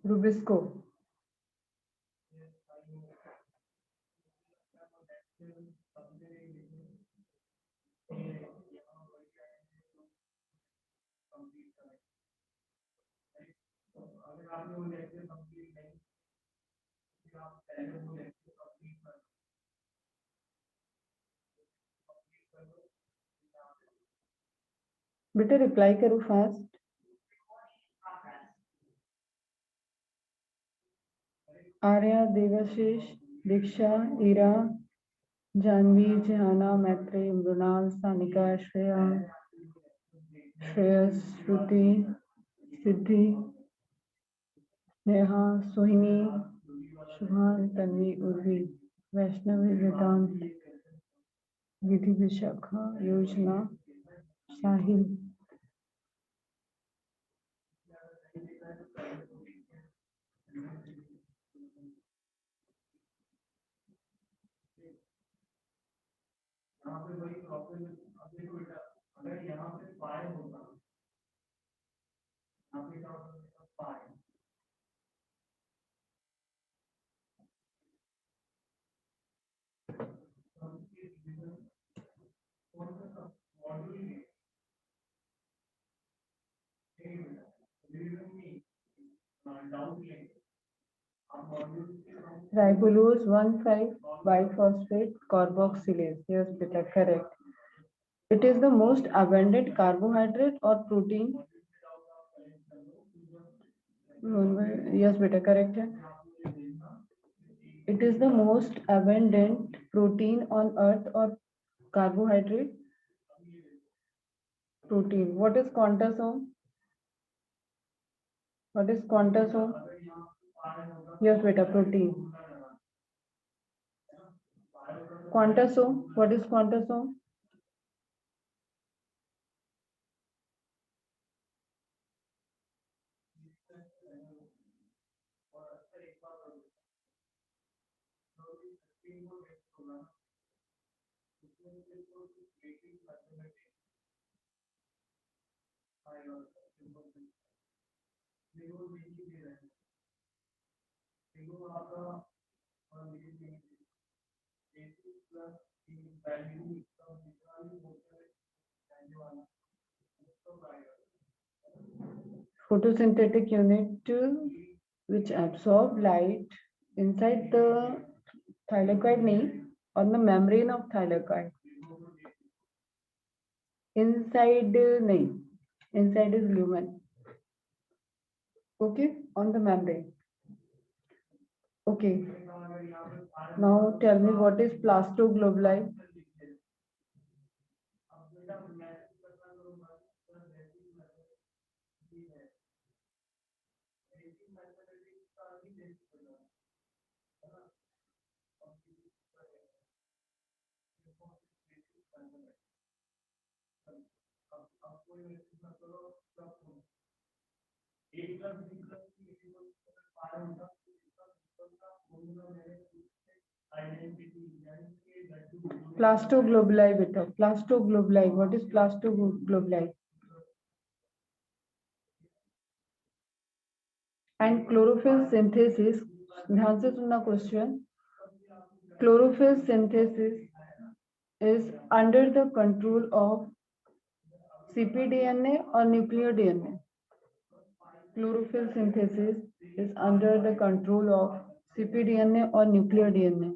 Rubisco. बेटा reply करो fast. Arya, Debashish, दीक्षा, ईरा, जानवी, जहाना, मैत्री, मृणाल, सानिका, श्रेया, श्रेयस, श्रुति, सिद्धि, नेहा, सोहिनी, शुभान, तन्वी, उर्वी, वैष्णवी, वेदांत, विधि, विशाखा, योजना, साहिल। Ribulose 1,5-biphosphate carboxylase. Yes, beta, correct. It is the most abundant carbohydrate or protein. Yes, beta, correct. It is the most abundant protein on earth or carbohydrate. Protein. What is quantasome? What is quantasome? Yes, beta, protein. Quantasome. What is quantasome? Photosynthetic unit which absorb light inside the thylakoid on the membrane of thylakoid. Inside inside is lumen. Okay, on the membrane. Okay. Now tell me what is plastoglobuli? Plastoglobuli, beta. Plastoglobuli. What is plastoglobuli? And chlorophyll synthesis. ध्यान से सुनना question. Chlorophyll synthesis is under the control of cpDNA or nuclear DNA. Chlorophyll synthesis is under the control of cpDNA or nuclear DNA.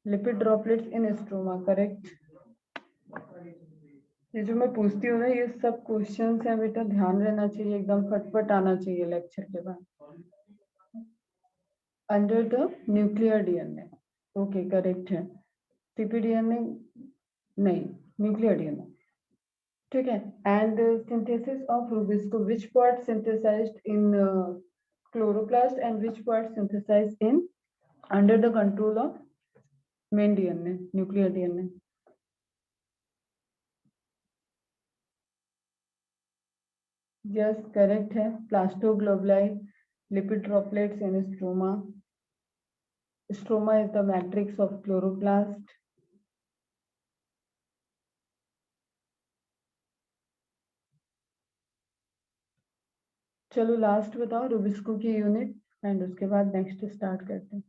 Lipid droplets in stroma, correct? ये जो मैं पूछती हूँ ना ये सब क्वेश्चंस हैं बेटा, ध्यान रहना चाहिए, एकदम फटफट आना चाहिए लेक्चर के बाद। Under the nuclear DNA, okay correct है। सीपीडीएनए नहीं, न्यूक्लियर डीएनए, ठीक है। And synthesis of rubisco, which part synthesized in chloroplast and which part synthesized in under the control of main DNA, nuclear DNA? Yes correct है, plastoglobuli, lipid droplets in stroma. Stroma is the matrix of chloroplast. चलो last बताओ rubisco की unit and उसके बाद next start करते हैं।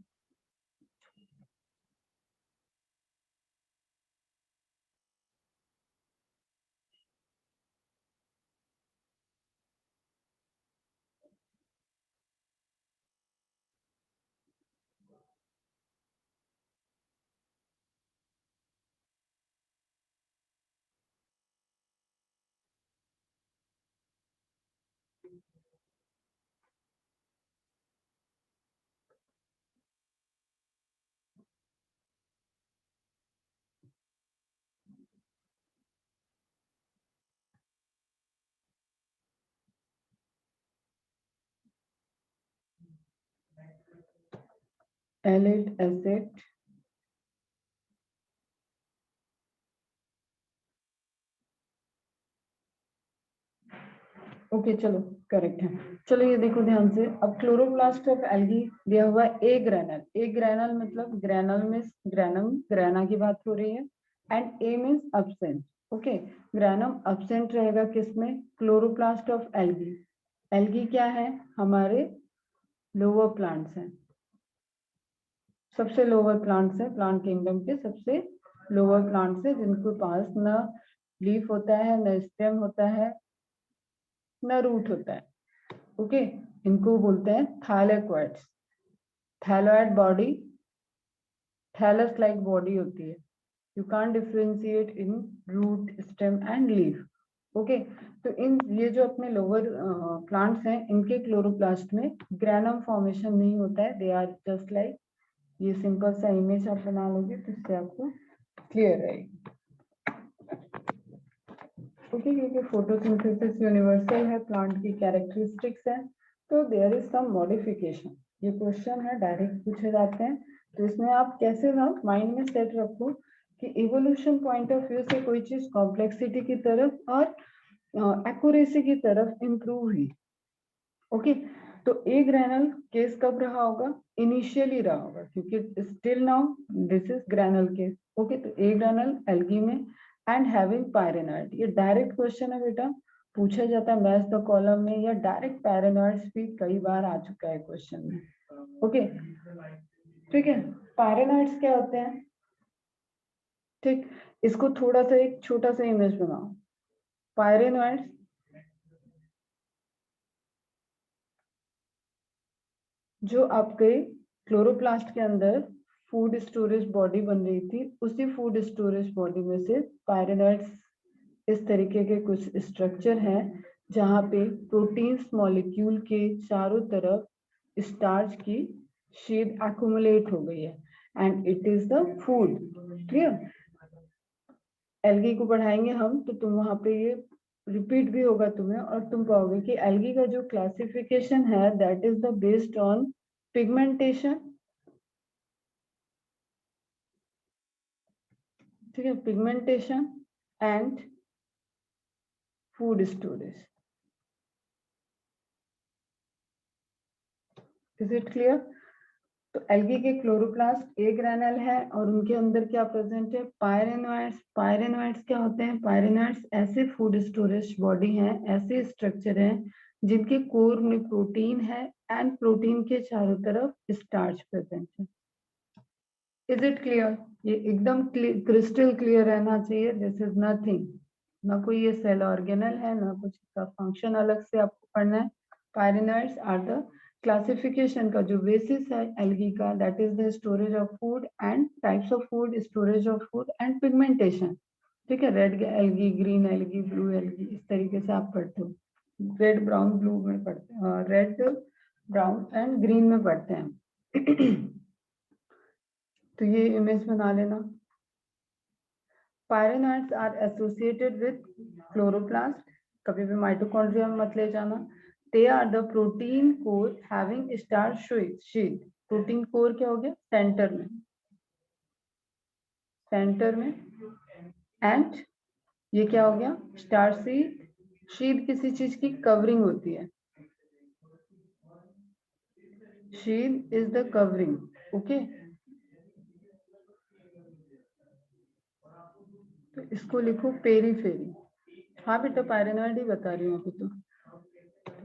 एलिड acid okay चलो करेक्ट है। चलो ये देखो ध्यान से, अब क्लोरोप्लास्ट ऑफ एल्गी दिया हुआ ए ग्रेनल। ए ग्रेनल मतलब ग्रेनल में ग्रेनम ग्रेना की बात हो रही है and A means absent. Okay, granum absent रहेगा किसमें? Chloroplast of algae. एल्गी क्या है? हमारे लोअर प्लांट्स हैं, सबसे लोअर प्लांट्स है, प्लांट किंगडम के सबसे लोअर प्लांट्स है, जिनके पास न लीफ होता है, न स्टेम होता है, न रूट होता है। ओके, इनको बोलते हैं thalloids. Thalloid body, thallus like body होती है। You can't differentiate in root, stem and leaf. Okay, तो इन ये जो अपने लोअर प्लांट्स हैं, इनके क्लोरोप्लास्ट में ग्रेनम फॉर्मेशन नहीं होता है। दे आर जस्ट लाइक, ये सिंपल सा इमेज आप बना लोगे तो इससे आपको क्लियर रहेगी। ओके, क्योंकि फोटोसिंथेसिस यूनिवर्सल है, प्लांट की कैरेक्टरिस्टिक्स है, तो देयर इज सम मॉडिफिकेशन। ये क्वेश्चन है, डायरेक्ट पूछे जाते हैं, तो इसमें आप कैसे ना माइंड में सेट रखो कि इवोल्यूशन पॉइंट ऑफ व्यू से कोई चीज कॉम्प्लेक्सिटी की तरफ और एक्यूरेसी की तरफ इंप्रूव हुई। ओके, तो ए ग्रैनल केस कब रहा होगा? इनिशियली रहा होगा, क्योंकि still now this is green case. Okay, तो ए ग्रैनल एल्गी में एंड हैविंग पायरेनॉइड। ये डायरेक्ट क्वेश्चन है बेटा, पूछा जाता है मैच द कॉलम में, या डायरेक्ट पैरेनॉइड्स भी कई बार आ चुका है क्वेश्चन में। ओके, ठीक है, पैरेनॉइड्स क्या होते हैं? ठीक, इसको थोड़ा सा एक छोटा सा इमेज बनाओ। पायरेनॉइड्स जो आपके क्लोरोप्लास्ट के अंदर फूड स्टोरेज बॉडी बन रही थी, उसी फूड स्टोरेज बॉडी में से पायरेनॉइड्स इस तरीके के कुछ स्ट्रक्चर हैं जहां पे प्रोटीन्स मॉलिक्यूल के चारों तरफ स्टार्च की शीट एक्युमुलेट हो गई है and it is the food. Clear? Algae को पढ़ाएंगे हम तो तुम वहां पे ये रिपीट भी होगा तुम्हें, और तुम पाओगे कि एल्गी का जो क्लासिफिकेशन है that is the based on pigmentation. ठीक है, pigmentation and food storage. Is it clear? तो एल्गी के क्लोरोप्लास्ट ए ग्रैनल है और उनके अंदर क्या प्रेजेंट है? पायरेनॉइड्स। पायरेनॉइड्स क्या होते हैं? पायरेनॉइड्स ऐसे फूड स्टोरेज बॉडी हैं, ऐसे स्ट्रक्चर हैं जिनके कोर में प्रोटीन है एंड प्रोटीन के चारों तरफ स्टार्च प्रेजेंट है। Is it clear? ये एकदम क्रिस्टल क्लियर रहना चाहिए। दिस इज नथिंग, ना कोई ये सेल ऑर्गेनल है, ना कुछ इसका फंक्शन अलग से आपको पढ़ना है। पायरेनॉइड्स आर द क्लासिफिकेशन का जो बेसिस है एल्गी का, that is the storage of food and types of food, storage of food and pigmentation. ठीक है, red algae, green algae, blue algae, इस तरीके से आप पढ़ते हो। रेड ब्राउन ब्लू में पढ़ते हैं, रेड ब्राउन एंड ग्रीन में पढ़ते हैं। तो ये इमेज बना लेना। Pyrenoids are associated with chloroplast, कभी भी माइटोकॉन्ड्रिया में मत ले जाना। They are the protein core having starch sheet. Protein core क्या हो गया? सेंटर में, सेंटर में। एंड ये क्या हो गया? Starch sheet. शीट किसी चीज की कवरिंग होती है, sheet is the covering. Okay, तो इसको लिखो पेरीफेरी। हाँ बेटा, पायरेनॉइड ही बता रही हूँ अभी तो।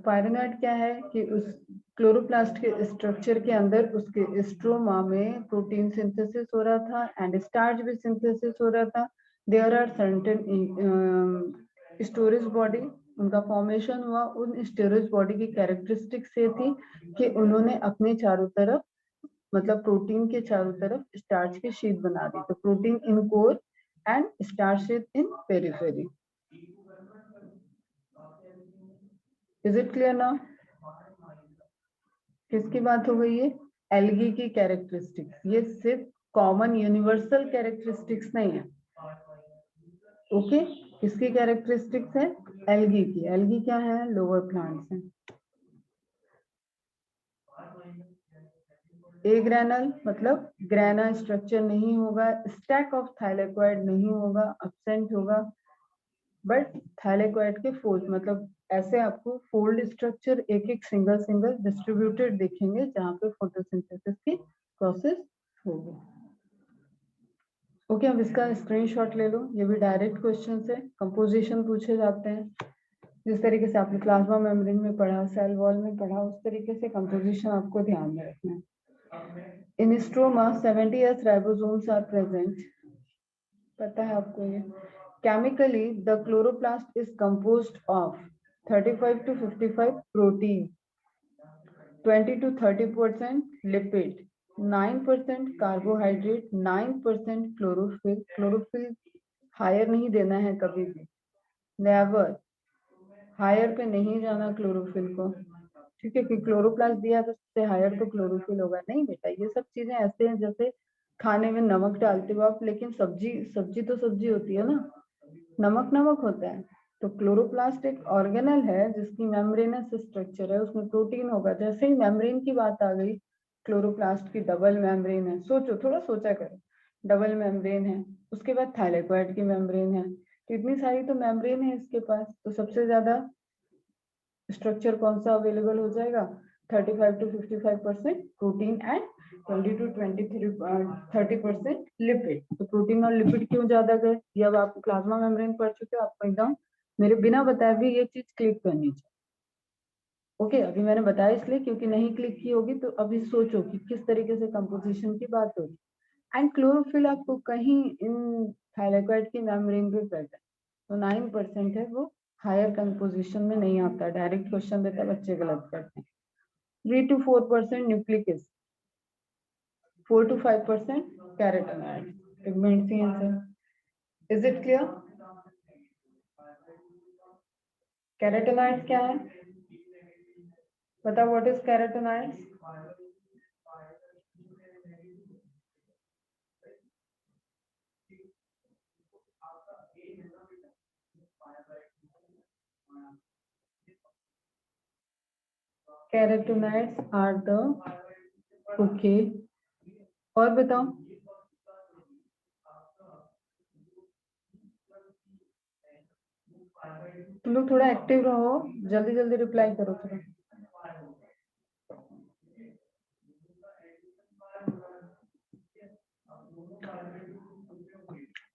पायरेनोइड क्या है कि उस क्लोरोप्लास्ट के स्ट्रक्चर के अंदर उसके स्ट्रोमा में प्रोटीन सिंथेसिस हो रहा था एंड स्टार्च भी सिंथेसिस हो रहा था। There are certain storage body, उनका फॉर्मेशन हुआ उन स्टोरेज बॉडी की कैरेक्टरिस्टिक्स ये थी कि उन्होंने अपने चारों तरफ मतलब प्रोटीन के चारों तरफ स्टार्च की शीट बना दी। तो protein in core and starch sheet in periphery. Is it clear now? किसकी बात हो गई है? एल्गी की कैरेक्टरिस्टिक्स। ये सिर्फ कॉमन यूनिवर्सल कैरेक्टरिस्टिक्स नहीं है। ओके, किसकी कैरेक्टरिस्टिक्स है? एल्गी की। एल्गी क्या है? लोअर प्लांट्स है। ए ग्रैनल मतलब ग्रैना स्ट्रक्चर नहीं होगा, स्टैक ऑफ थाइलेकोइड नहीं होगा, अब्सेंट होगा, बट थाइलेकोइड के फोल्ड मतलब ऐसे आपको फोल्ड स्ट्रक्चर एक एक सिंगल सिंगल डिस्ट्रीब्यूटेड दिखेंगे जहां पे फोटोसिंथेसिस की प्रोसेस होगी। ओके, अब इसका स्क्रीनशॉट ले लो। ये भी डायरेक्ट क्वेश्चन है, कंपोजिशन पूछे जाते हैं। जिस तरीके से आपने प्लाज्मा मेम्ब्रेन में पढ़ा, सेल वॉल में पढ़ा, उस तरीके से कंपोजिशन आपको ध्यान में रखना है। In stroma 70s ribosomes are present. पता है आपको ये? Chemically the chloroplast is composed of 35 to 55 protein, 20 to 30% lipid, 9% carbohydrate, 9% chlorophyll. Chlorophyll higher नहीं देना है कभी भी, नेवर हायर पे नहीं जाना क्लोरोफिल को, ठीक है? कि क्लोरोप्लास्ट दिया तो सबसे हायर तो क्लोरोफिल होगा, नहीं बेटा। ये सब चीजें ऐसे हैं जैसे खाने में नमक डालते हो आप, लेकिन सब्जी सब्जी तो सब्जी होती है ना, नमक नमक होता है। तो क्लोरोप्लास्ट एक ऑर्गेनल है जिसकी मेम्ब्रेनस स्ट्रक्चर है, उसमें प्रोटीन होगा। जैसे ही मेम्ब्रेन की बात आ गई, क्लोरोप्लास्ट की डबल मेम्ब्रेन है। सोचो, थोड़ा सोचा करो। डबल मेम्ब्रेन है, उसके बाद थाइलेकोइड की मेम्ब्रेन है, तो इतनी सारी तो मेम्ब्रेन है इसके पास। तो सबसे ज्यादा स्ट्रक्चर कौन सा अवेलेबल हो जाएगा? 35 to 55% protein and 20 to 30% lipid. तो प्रोटीन और लिपिड क्यों ज्यादा गए? ये अब आप प्लाज्मा मेम्ब्रेन पढ़ चुके हो, आपको एकदम मेरे बिना बताए भी ये चीज क्लिक करनी चाहिए। ओके, अभी मैंने बताया इसलिए क्योंकि नहीं क्लिक की होगी तो अभी सोचो कि किस तरीके से कंपोजिशन की बात होगी। एंड क्लोरोफिल आपको कहीं इन थाइलेकोइड की मेम्ब्रेन पे प्रेजेंट, तो 9% है, वो हायर कंपोजिशन में नहीं आता। डायरेक्ट क्वेश्चन देता है, बच्चे गलत करते हैं। 3 to 4% nucleic acid, 4 to 5% carotenoid, pigment see answer. Is it clear? Carotenoids क्या है? बताओ, what is carotenoids? Carotenoids are the, okay, और बताओ। तुम लोग थोड़ा एक्टिव रहो, जल्दी जल्दी रिप्लाई करो थोड़ा।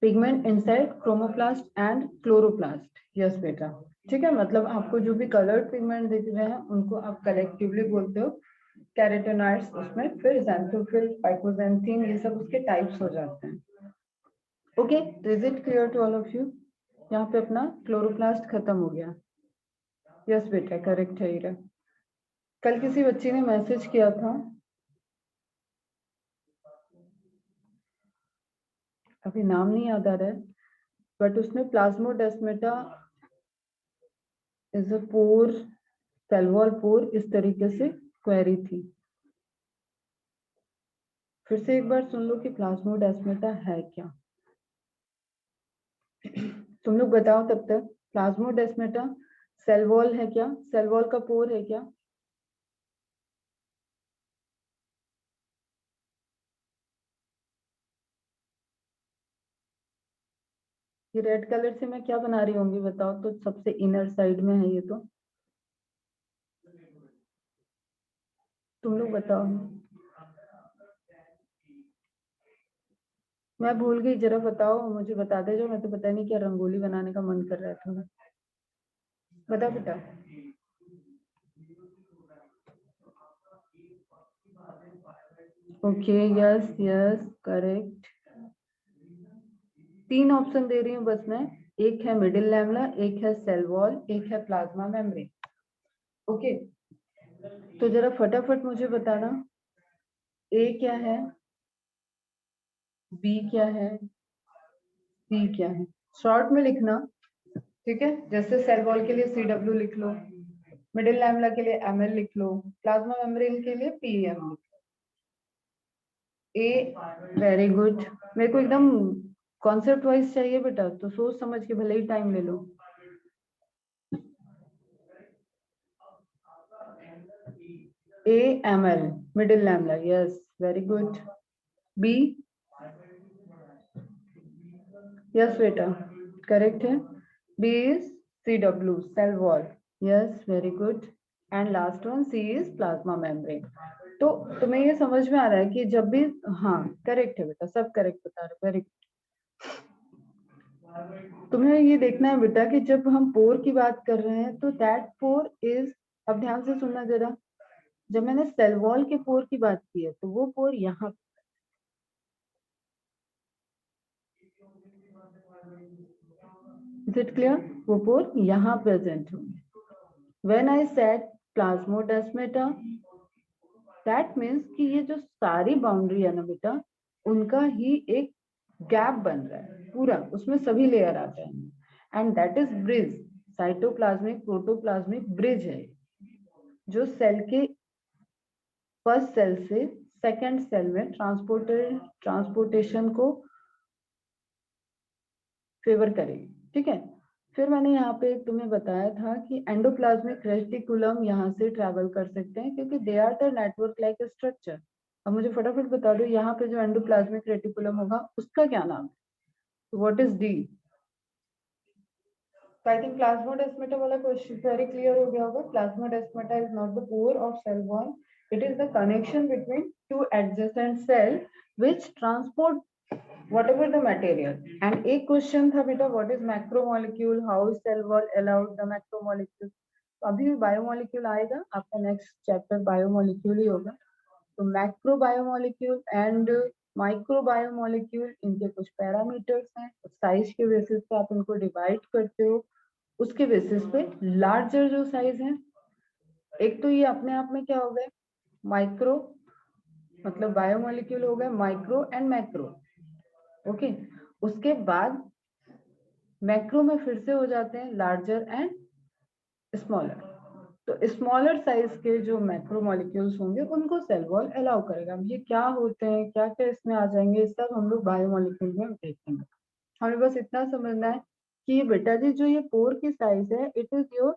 Pigment inside chromoplast and chloroplast. Yes बेटा, ठीक है। मतलब आपको जो भी कलर्ड पिगमेंट दिख रहे हैं उनको आप कलेक्टिवली बोलते हो कैरोटीनॉइड्स। उसमें फिर ज़ैंथोफिल, पाइकोज़ैंथीन, ये सब उसके टाइप्स हो जाते हैं। Okay, is it clear to all of you? यहाँ पे अपना क्लोरोप्लास्ट खत्म हो गया। यस बेटा, करेक्ट है हीरा। कल किसी बच्ची ने मैसेज किया था, अभी नाम नहीं याद आ रहा है, बट उसने plasmodesmata is a pore, cell wall pore, इस तरीके से क्वेरी थी। फिर से एक बार सुन लो कि प्लाज्मोडेस्माटा है क्या। तुम लोग बताओ तब तक, प्लाज्मोडेस्माटा सेल वॉल है क्या? सेल वॉल का पोर है क्या? ये रेड कलर से मैं क्या बना रही होंगी बताओ तो? सबसे इनर साइड में है ये तो। तुम लोग बताओ। मैं भूल गई, जरा बताओ, मुझे बता दे जो। मैं तो पता नहीं क्या रंगोली बनाने का मन कर रहा था। बता बेटा। Okay, yes yes correct. 3 option दे रही हूँ बस मैं, एक है मिडिल लैमेला, एक है सेल वॉल, एक है प्लाज्मा मेम्ब्रेन। ओके, तो जरा फटाफट मुझे बताना, ए क्या है, बी क्या है, सी क्या है, शॉर्ट में लिखना, ठीक है। जैसे सेल वॉल के लिए CW लिख लो, मिडिल लैमेला के लिए ML लिख लो, प्लाज्मा मेम्ब्रेन के लिए PEM लिख लो। ए, वेरी गुड। मेरे को एकदम कॉन्सेप्ट वाइज चाहिए बेटा, तो सोच समझ के भले ही टाइम ले लो। AML, middle lamella, yes very good. B, yes बेटा करेक्ट है। B is CW, cell wall, yes very good. And last one C is plasma membrane. तो तुम्हें ये समझ में आ रहा है कि जब भी, हाँ करेक्ट है बेटा, सब करेक्ट बता रहे, वेरी गुड। तुम्हें ये देखना है बेटा कि जब हम पोर की बात कर रहे हैं तो दैट पोर इज, अब ध्यान से सुनना जरा, जब मैंने सेल वॉल के पोर की बात की है तो वो पोर यहाँ, इज इट क्लियर, वो पोर यहाँ प्रेजेंट होंगे। When I said plasmodesmata, that means कि ये जो सारी बाउंड्री है ना बेटा, उनका ही एक गैप बन रहा है पूरा, उसमें सभी लेयर आ जाएंगे and that is bridge, cytoplasmic protoplasmic bridge है, जो सेल के फर्स्ट सेल से सेकेंड सेल में ट्रांसपोर्टेशन को फेवर करेगी, ठीक है। फिर मैंने यहाँ पे तुम्हें बताया था कि एंडोप्लाज्मिक रेटिकुलम यहाँ से ट्रैवल कर सकते हैं क्योंकि they are the network like structure. अब मुझे फटाफट बता दो, यहाँ पे जो एंडोप्लाज्मिक रेटिकुलम होगा उसका क्या नाम है, what is D. So I think plasmodesmata वाला क्वेश्चन very clear हो गया होगा। Plasmodesmata is not the core of cell wall. It is the connection between two adjacent cell which transport whatever the material. And एक question था बेटा, what is macromolecule? How is cell wall allowed the macromolecule? तो अभी भी biomolecule आएगा, आपका next chapter biomolecule ही होगा। तो macro biomolecule and micro biomolecule, इनके कुछ पैरामीटर्स हैं, साइज के बेसिस पे आप इनको डिवाइड करते हो, उसके बेसिस पे लार्जर जो साइज है, एक तो ये अपने आप में क्या हो गए, माइक्रो मतलब बायोमोलिक्यूल हो गए माइक्रो एंड मैक्रो, ओके। उसके बाद मैक्रो में फिर से हो जाते हैं लार्जर एंड स्मॉलर। तो स्मॉलर साइज के जो मैक्रोमोलिक्यूल्स होंगे उनको सेल वॉल अलाउ करेगा। अब ये क्या होते हैं, क्या क्या इसमें आ जाएंगे, ये सब हम लोग बायोमोलिक्यूल में देखेंगे। हमें बस इतना समझना है कि ये बेटा जी जो ये पोर की साइज है, it is your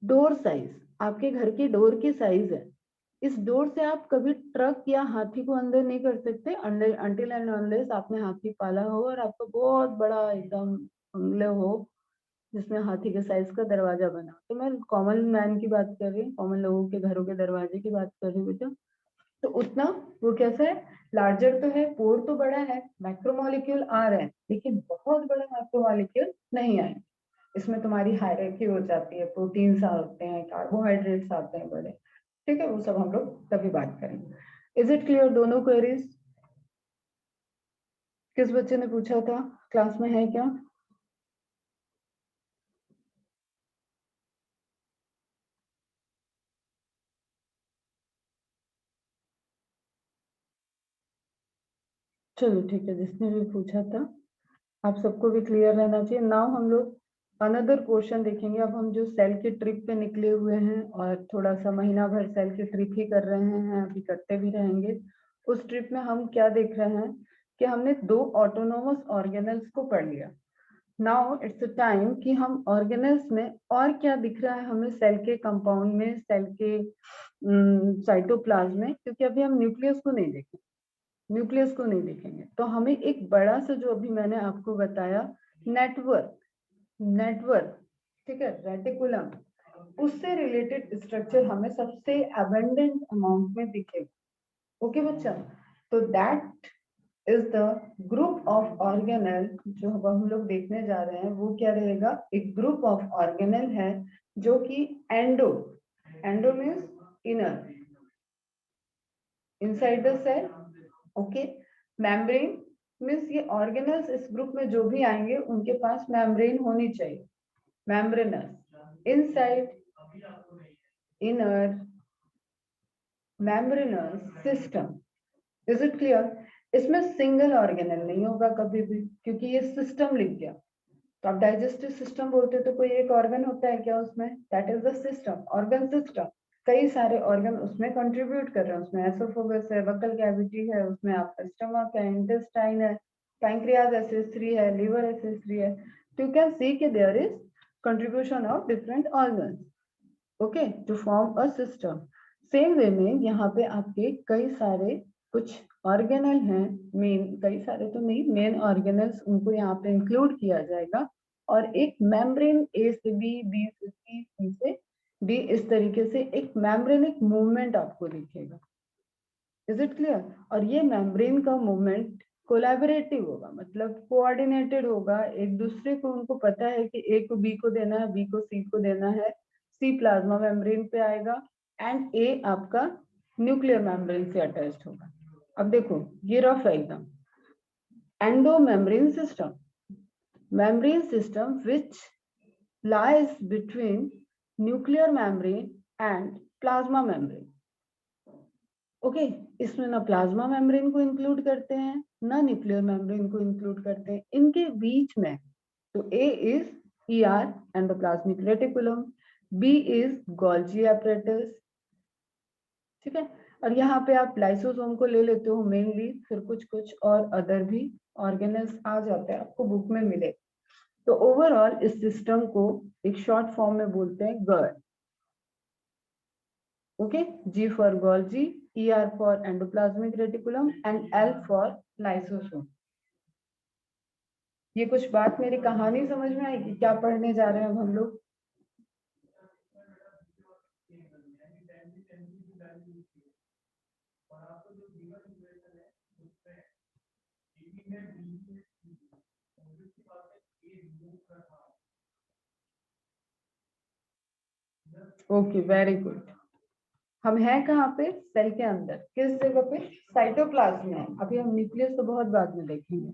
door size, आपके घर की डोर की साइज है। इस डोर से आप कभी ट्रक या हाथी को अंदर नहीं कर सकते अंटिल एंड अनलेस आपने हाथी पाला हो और आपको बहुत बड़ा एकदम बंगले हो जिसमें हाथी के साइज का दरवाजा बना। तो मैं कॉमन मैन की बात कर रही हूँ, कॉमन लोगों के घरों के दरवाजे की बात कर रही हूँ बेटा। तो उतना वो कैसा है, लार्जर तो है, पोर तो बड़ा है, मैक्रोमोलिक्यूल आ रहे हैं, लेकिन बहुत बड़े मैक्रोमोलिक्यूल नहीं आए। इसमें तुम्हारी हायरार्की हो जाती है, प्रोटीन्स आते हैं, कार्बोहाइड्रेट्स आते हैं बड़े, ठीक है। वो सब हम लोग तभी बात करेंगे। इज इट क्लियर दोनों क्वेरीज? किस बच्चे ने पूछा था, क्लास में है क्या? चलो ठीक है, जिसने भी पूछा था आप सबको भी क्लियर रहना चाहिए। नाउ हम लोग अनदर क्वेश्चन देखेंगे। अब हम जो सेल की ट्रिप पे निकले हुए हैं और थोड़ा सा महीना भर सेल की ट्रिप ही कर रहे हैं, अभी करते भी रहेंगे। उस ट्रिप में हम क्या देख रहे हैं कि हमने 2 ऑटोनोमस ऑर्गेनल्स को पढ़ लिया। नाउ इट्स अ टाइम कि हम ऑर्गेनल्स में और क्या दिख रहा है हमें सेल के कंपाउंड में, सेल के साइटोप्लाज्म में, क्योंकि अभी हम न्यूक्लियस को नहीं देखें, न्यूक्लियस को नहीं देखेंगे। तो हमें एक बड़ा सा, जो अभी मैंने आपको बताया, नेटवर्क नेटवर्क ठीक है, रेटिकुलम, उससे रिलेटेड स्ट्रक्चर हमें सबसे अबंडेंट अमाउंट में दिखेगा। ओके बच्चा, तो that is the group of organelle जो हम लोग देखने जा रहे हैं। वो क्या रहेगा, एक ग्रुप ऑफ ऑर्गेनल है जो कि endo means inner, inside the cell okay, membrane means ये ऑर्गेनल्स इस ग्रुप में जो भी आएंगे उनके पास मेम्ब्रेन होनी चाहिए, membranes, inside, inner, membranes system. Is it clear? इसमें सिंगल ऑर्गेनल नहीं होगा कभी भी, क्योंकि ये सिस्टम लिख गया। तो आप डाइजेस्टिव सिस्टम बोलते तो कोई एक ऑर्गन होता है क्या उसमें? That is the system, organ system. कई सारे ऑर्गन उसमें कंट्रीब्यूट कर रहे हैं, उसमें एसोफेगस है, बकल कैविटी है, उसमें आपका स्टमक है, इंटेस्टाइन है, पैंक्रियाज एसेसरी है, लिवर एसेसरी है। तो यू कैन सी कि there is contribution of different organ, okay, to form a system. Same way में यहाँ पे आपके कई सारे कुछ ऑर्गेनल हैं, मेन, कई सारे तो नहीं, मेन ऑर्गेनल्स उनको यहाँ पे इंक्लूड किया जाएगा, और एक मेम्ब्रेन ए से बी, बी से सी, सी से डी, इस तरीके से एक मेम्ब्रेनिक मूवमेंट आपको दिखेगा। Is it clear? और ये मेम्ब्रेन का मूवमेंट कोलैबोरेटिव होगा, मतलब कोऑर्डिनेटेड होगा, एक दूसरे को उनको पता है कि ए को बी को देना है, बी को सी को देना है, सी प्लाज्मा मेम्ब्रेन पे आएगा एंड ए आपका न्यूक्लियर मेम्ब्रेन से अटैच्ड होगा। अब देखो ये रफ है एकदम। Endo membrane system which lies between nuclear membrane and plasma membrane. Okay, इसमें ना प्लाज्मा मेम्ब्रेन को इंक्लूड करते हैं ना न्यूक्लियर मेम्ब्रेन को इंक्लूड करते हैं, इनके बीच में। तो A is ER endoplasmic reticulum, B is Golgi apparatus, ठीक है। और यहाँ पे आप लाइसोसोम को ले लेते हो मेनली, फिर कुछ कुछ और अदर भी ऑर्गेनल्स आ जाते हैं, आपको बुक में मिले। तो ओवरऑल इस सिस्टम को एक शॉर्ट फॉर्म में बोलते हैं GERD, okay, G for Golgi, ER for endoplasmic reticulum and L for lysosome. ये कुछ बात मेरी कहानी समझ में आएगी? क्या पढ़ने जा रहे हैं अब हम लोग? Okay, very good. हम हैं कहाँ पे? सेल के अंदर। किस जगह पे? साइटोप्लाज्म में। अभी हम न्यूक्लियस तो बहुत बाद में देखेंगे,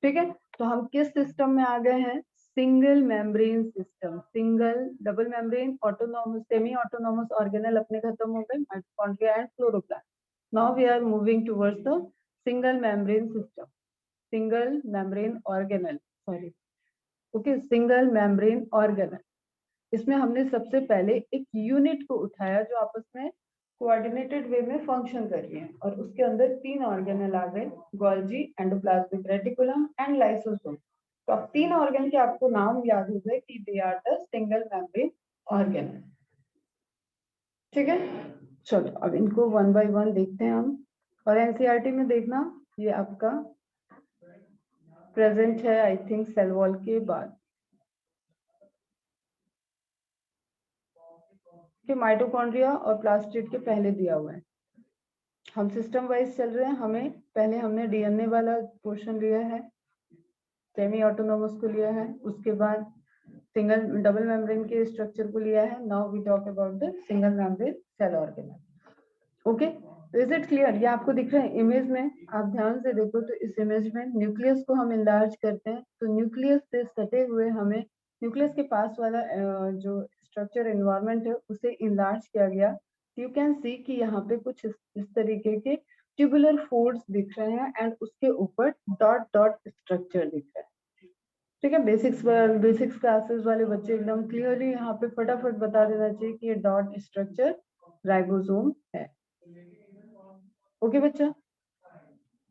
ठीक है। तो हम किस सिस्टम में आ गए हैं? Single membrane system. Single, double membrane, autonomous, semi autonomous organelle अपने खत्म हो गए, mitochondria and chloroplast. Now we are moving towards the single membrane system, single membrane organelle, sorry, okay, single membrane organelle. इसमें हमने सबसे पहले एक यूनिट को उठाया जो आपस में कोऑर्डिनेटेड वे में फंक्शन कर रही है, और उसके अंदर तीन ऑर्गेनल आ गए, Golgi, endoplasmic reticulum and lysosome. तो अब तीन ऑर्गन के आपको नाम याद हो गए कि they are the single membrane organelle, ठीक है। चलो अब इनको वन बाय वन देखते हैं हम, और एनसीईआरटी में देखना ये आपका प्रेजेंट है, आई थिंक सेल वॉल के बाद, कि माइटोकॉन्ड्रिया और प्लास्टिड के पहले दिया हुआ है। हम सिस्टम वाइज चल रहे हैं, हमें पहले हमने डीएनए वाला पोर्शन लिया है, सेमी ऑटोनोमस को लिया है, उसके बाद सिंगल डबल मेम्ब्रेन के स्ट्रक्चर को लिया है। Now we talk about the single membrane cell organelle, okay. Is it clear? ये आपको दिख रहा है इमेज में, आप ध्यान से देखो तो इस इमेज में न्यूक्लियस को हम इनलार्ज करते हैं, तो न्यूक्लियस से सटे हुए हमें न्यूक्लियस के पास वाला जो स्ट्रक्चर एनवायरनमेंट है उसे इनलार्ज किया गया। यू कैन सी कि यहाँ पे कुछ इस तरीके के ट्यूबुलर फोल्ड्स दिख रहे हैं एंड उसके ऊपर डॉट डॉट स्ट्रक्चर दिख रहा है, ठीक है। बेसिक्स क्लासेस वाले बच्चे एकदम क्लियरली यहाँ पे फटाफट बता देना चाहिए कि ये डॉट स्ट्रक्चर राइबोसोम है, ओके बच्चा,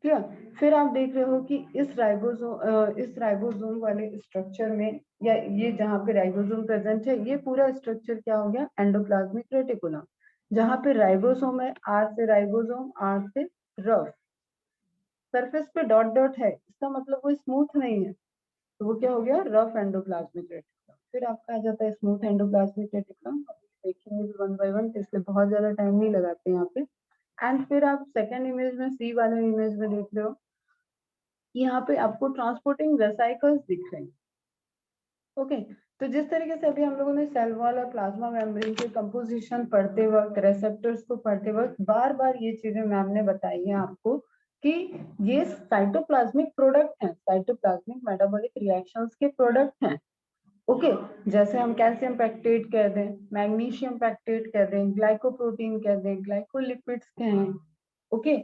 क्लियर। फिर आप देख रहे हो कि इस राइबोसोम वाले स्ट्रक्चर में, या ये जहाँ पे राइबोसोम प्रेजेंट है, ये पूरा स्ट्रक्चर क्या हो गया? Endoplasmic reticulum. जहाँ पे राइबोसोम है, आर से राइबोसोम, आर से रफ, सरफेस पे डॉट डॉट है, इसका मतलब वो स्मूथ नहीं है, तो वो क्या हो गया? Rough endoplasmic reticulum. फिर आपका आ जाता है स्मूथ एंडोप्लाज्मिक रेटिकुलम, देखेंगे वन बाय वन, तो इसलिए बहुत ज्यादा टाइम नहीं लगाते यहाँ पे। एंड फिर आप सेकेंड इमेज में, सी वाले इमेज में देख रहे हो, यहाँ पे आपको ट्रांसपोर्टिंग वेसाइकल्स दिख रहे हैं, ओके। तो जिस तरीके से अभी हम लोगों ने सेल वॉल और प्लाज्मा मेम्ब्रेन के कंपोजिशन पढ़ते वक्त, रिसेप्टर्स को पढ़ते वक्त बार बार ये चीजें मैम ने बताई हैं आपको कि ये साइटोप्लाज्मिक प्रोडक्ट हैं, साइटोप्लाज्मिक मेटाबॉलिक रिएक्शंस के प्रोडक्ट हैं। ओके, जैसे हम कैल्शियम पैक्टेट कह दें, मैग्नीशियम पैक्टेट कह दें, ग्लाइकोप्रोटीन कह दें, ग्लाइकोलिपिड्स कहें। ओके,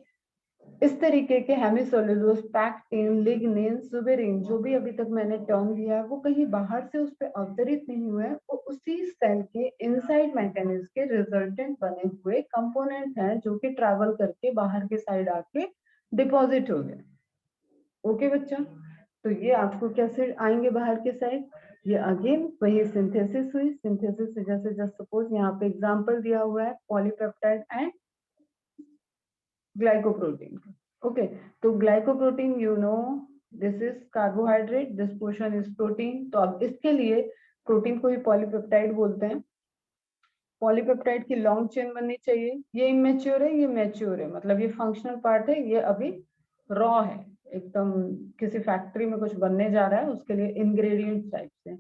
इस तरीके के हेमिसोल्यूलोज, पैक्टिन, लिग्निन, सुबेरिन, जो भी अभी तक मैंने टर्म लिया है, वो कहीं बाहर से उस पर अवतरित नहीं हुए, वो उसी सेल के इनसाइड मैकेनिज्म के रिजल्टेंट बने हुए कंपोनेंट हैं, जो कि ट्रैवल करके बाहर के साइड आके डिपॉजिट हो गए। ओके बच्चा, तो ये आपको कैसे आएंगे बाहर के साइड? ये अगेन वही सिंथेसिस हुई। सिंथेसिस से जैसे जस्ट सपोज यहाँ पे एग्जांपल दिया हुआ है पॉलीपेप्टाइड एंड ग्लाइकोप्रोटीन। ओके, तो glycoprotein you know this is carbohydrate, this portion is protein. तो अब इसके लिए प्रोटीन को ही पॉलीपेप्टाइड बोलते हैं। पॉलीपेप्टाइड की लॉन्ग चेन बननी चाहिए। ये इमेच्योर है, ये मैच्योर है, मतलब ये फंक्शनल पार्ट है, ये अभी रॉ है, एकदम किसी फैक्ट्री में कुछ बनने जा रहा है, उसके लिए इंग्रेडिएंट टाइप से।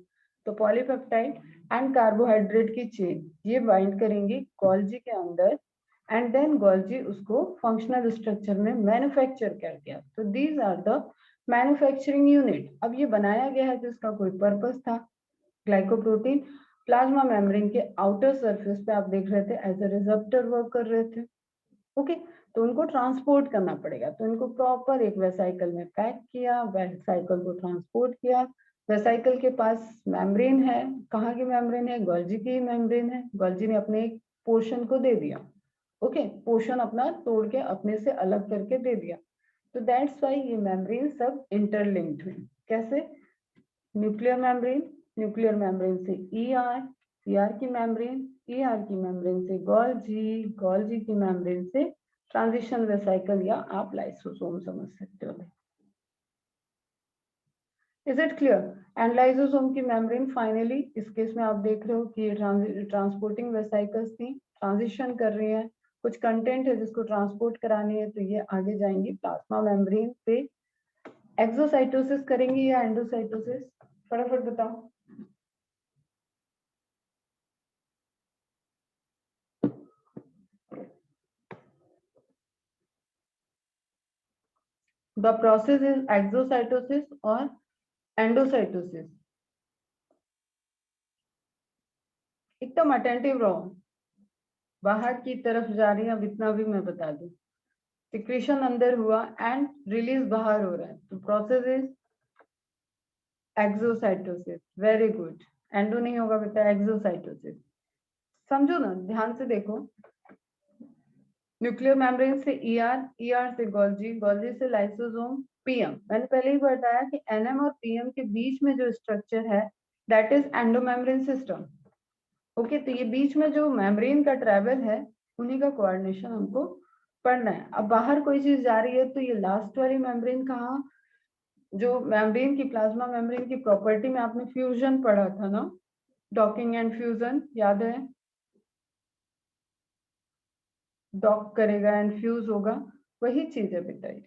तो पॉलीपेप्टाइड एंड कार्बोहाइड्रेट की चेन ये बाइंड करेंगी गोल्जी के अंदर, एंड देन गोल्जी उसको फंक्शनल स्ट्रक्चर में मैन्युफैक्चर कर दिया। तो these are the manufacturing unit. अब ये बनाया गया है जिसका कोई पर्पस था। ग्लाइकोप्रोटीन प्लाज्मा मेम्ब्रेन के आउटर सरफेस पे आप देख रहे थे एज ए रिसेप्टर वर्क कर रहे थे। ओके, तो उनको ट्रांसपोर्ट करना पड़ेगा, तो इनको प्रॉपर एक वेसाइकल में पैक किया, वेसाइकल को ट्रांसपोर्ट किया। वेसाइकल के पास मेम्ब्रेन है, कहाँ की मेम्ब्रेन है? गोल्जी की मेम्ब्रेन है। गोल्जी ने अपने एक पोर्शन को दे दिया। ओके, पोर्शन अपना तोड़ के अपने से अलग करके दे दिया। तो दैट्स वाई ये मेम्ब्रेन सब इंटरलिंक्ड हुई। कैसे? न्यूक्लियर मेम्ब्रेन, न्यूक्लियर मेम्ब्रेन से ईआर, ईआर की मेम्ब्रेन, ईआर की मेम्ब्रेन से गोल्जी, गोल्जी की मेम्ब्रेन से ट्रांजिशन वेसाइकल, या आप लाइसोसोम समझ सकते हो। Is it clear? And lysosome की मेम्ब्रेन फाइनली इस केस में आप देख रहे हो कि ये ट्रांसपोर्टिंग वेसाइकल्स थी, ट्रांजिशन कर रही है, कुछ कंटेंट है जिसको ट्रांसपोर्ट करानी है, तो ये आगे जाएंगी प्लाज्मा मेम्ब्रेन पे। एक्सोसाइटोसिस करेंगी या एंडोसाइटोसिस? फटाफट बताओ। The process is exocytosis or endocytosis. एकदम अटेंटिव रहो, बाहर की तरफ जा रही है, अब इतना भी मैं बता दूं। सिक्रीशन अंदर हुआ एंड रिलीज बाहर हो रहा है, तो process is exocytosis. Very good, endo नहीं होगा बेटा, एक्सोसाइटोसिस। समझो ना, ध्यान से देखो। न्यूक्लियर मेम्ब्रेन से ईआर, ईआर से गोल्जी, गोल्जी से लाइसोसोम, पीएम। मैंने पहले ही बताया कि एनएम और पीएम के बीच में जो स्ट्रक्चर है that is endomembrane system. Okay, तो ये बीच में जो मेम्ब्रेन का ट्रेवल है उन्हीं का कोऑर्डिनेशन हमको पढ़ना है। अब बाहर कोई चीज जा रही है तो ये लास्ट वाली मेम्ब्रेन कहाँ, जो मेम्ब्रेन की प्लाज्मा मेम्ब्रेन की प्रॉपर्टी में आपने फ्यूजन पढ़ा था ना, डॉकिंग एंड फ्यूजन, याद है? डॉक करेगा एंड फ्यूज होगा, वही चीज है बेटा ये।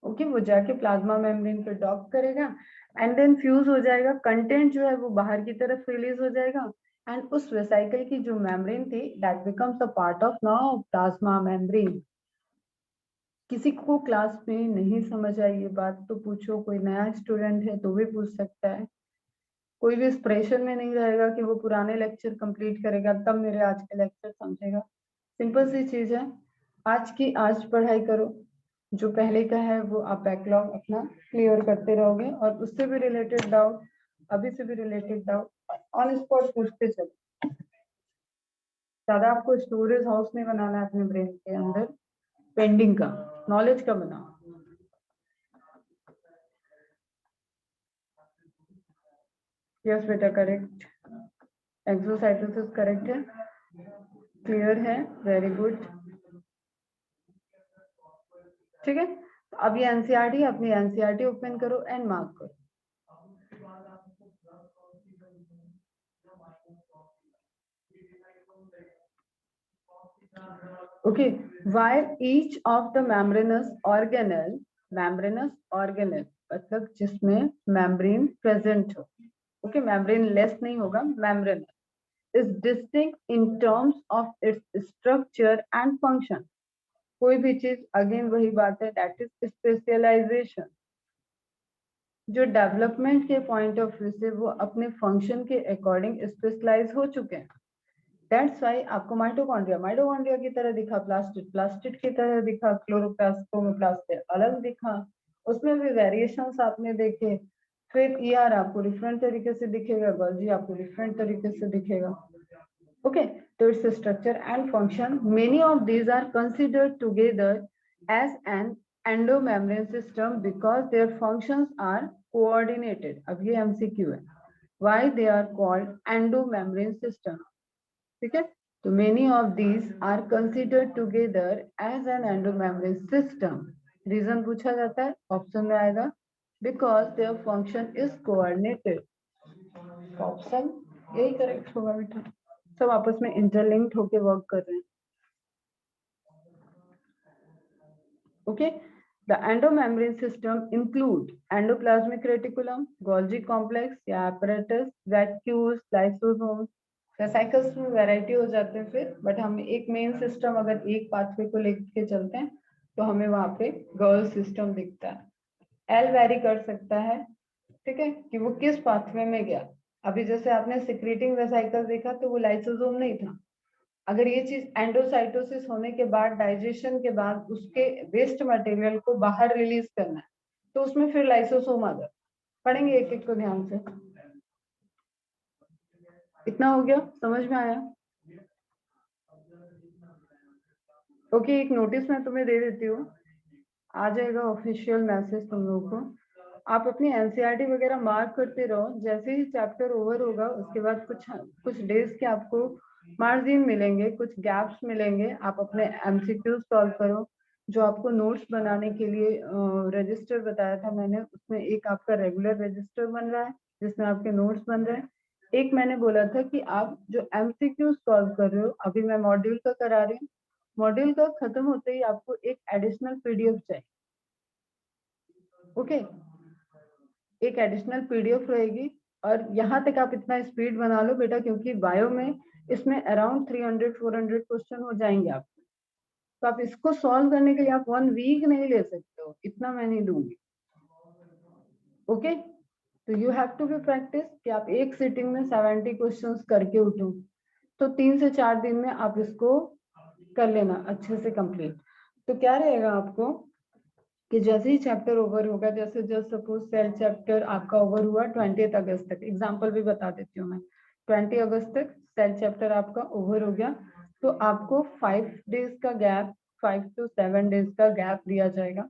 ओके, वो जाके प्लाज्मा मेम्ब्रेन पे डॉक करेगा एंड देन फ्यूज हो जाएगा, कंटेंट जो है वो बाहर की तरफ रिलीज हो जाएगा, एंड उस वेसाइकल की जो मेम्ब्रेन थी that becomes a part of now plasma membrane. किसी को क्लास में नहीं समझ आई ये बात तो पूछो, कोई नया स्टूडेंट है तो भी पूछ सकता है। कोई भी इस प्रेशर में नहीं रहेगा कि वो पुराने लेक्चर कंप्लीट करेगा तब मेरे आज के लेक्चर समझेगा। सिंपल सी चीज है, आज की आज पढ़ाई करो, जो पहले का है वो आप बैकलॉग अपना क्लियर करते रहोगे, और उससे भी रिलेटेड डाउट, अभी से भी रिलेटेड डाउट ऑन स्पॉट पूछते चलो। ज्यादा आपको स्टोरेज हाउस नहीं बनाना है अपने ब्रेन के अंदर, पेंडिंग का, नॉलेज का बनाओ। यस बेटा, करेक्ट, एक्सोसाइटोसिस करेक्ट है, क्लियर है, वेरी गुड। ठीक है, तो अब ये एनसीईआरटी, अपनी एनसीईआरटी ओपन करो एंड मार्क करो। Okay, while each of the membranous organelle मतलब जिसमें membrane present हो, okay, membrane less नहीं होगा, membranous is distinct in terms of its structure and function. कोई भी चीज अगेन वही बात है, दैट इज स्पेशलाइजेशन। जो डेवलपमेंट के पॉइंट ऑफ व्यू से वो अपने फंक्शन के अकॉर्डिंग स्पेशलाइज हो चुके हैं। दैट्स वाई आपको माइटोकॉन्ड्रिया माइटोकॉन्ड्रिया की तरह दिखा, प्लास्टिड प्लास्टिड की तरह दिखा, क्लोरोप्लास्ट क्रोमोप्लास्ट अलग दिखा, उसमें भी वेरिएशंस आपने देखे। फिर ईआर आपको डिफरेंट तरीके से दिखेगा, गोल्जी आपको डिफरेंट तरीके से दिखेगा। ओके, तो its structure and function, many of these are considered together as an endomembrane system because their functions are coordinated। अब ये MCQ है, why they are called endomembrane system। ठीक है, तो many of these are considered together as an endomembrane system। Reason पूछा जाता है, option में आएगा because their function is coordinated। Option यही करेक्ट होगा बेटा, सब आपस में इंटरलिंक्ड होके वर्क कर रहे हैं। Okay, the endomembrane system include endoplasmic reticulum, Golgi complex या apparatus, vacuoles, lysosomes। वेसाइकल्स में वैरायटी हो जाते हैं फिर, बट हम एक मेन सिस्टम अगर एक पाथवे को लेके चलते हैं तो हमें वहां पे गर्ल सिस्टम दिखता है। एल वेरी कर सकता है, ठीक है, कि वो किस पाथवे में गया। अभी जैसे आपने सिक्रीटिंग वेसाइकल देखा तो वो लाइसोसोम नहीं था। अगर ये चीज एंडोसाइटोसिस होने के बाद, डाइजेशन के बाद उसके वेस्ट मटेरियल को बाहर रिलीज करना है, तो उसमें फिर लाइसोसोम आ जाता। पढ़ेंगे एक एक को ध्यान से। इतना हो गया, समझ में आया? ओके, एक नोटिस मैं तुम्हें दे देती हूँ, आ जाएगा ऑफिशियल मैसेज तुम लोगों को। आप अपनी एनसीईआरटी वगैरह मार्क करते रहो, जैसे ही चैप्टर ओवर होगा उसके बाद कुछ कुछ डेज के आपको मार्जिन मिलेंगे, कुछ गैप्स मिलेंगे, आप अपने एमसीक्यू सॉल्व करो। जो आपको नोट्स बनाने के लिए रजिस्टर बताया था मैंने, उसमें एक आपका रेगुलर रजिस्टर बन रहा है जिसमें आपके नोट्स बन रहे हैं। एक मैंने बोला था कि आप जो एमसीक्यू सॉल्व कर रहे हो, अभी मैं मॉड्यूल का करा रही हूँ, मॉड्यूल का खत्म होते ही आपको एक एडिशनल पीडीएफ चाहिए। ओके, एक एडिशनल पीडीएफ रहेगी। और यहाँ तक आप इतना स्पीड बना लो बेटा, क्योंकि बायो में इसमें अराउंड 300-400 क्वेश्चन हो जाएंगे आप, तो आप इसको सॉल्व करने के लिए आप 1 वीक नहीं ले सकते हो, इतना मैं नहीं दूंगी। ओके, तो you have to be practice कि आप एक सिटिंग में 70 क्वेश्चंस करके उठो, तो 3 से 4 दिन में आप इसको कर लेना अच्छे से कंप्लीट। तो क्या रहेगा आपको कि जैसे ही चैप्टर ओवर होगा, जैसे जस्ट सपोज सेल चैप्टर आपका ओवर हुआ 20 अगस्त तक, एग्जांपल भी बता देती हूँ मैं, 20 अगस्त तक सेल चैप्टर आपका ओवर हो गया, तो आपको 5 डेज का गैप, 5 to 7 डेज का गैप दिया जाएगा।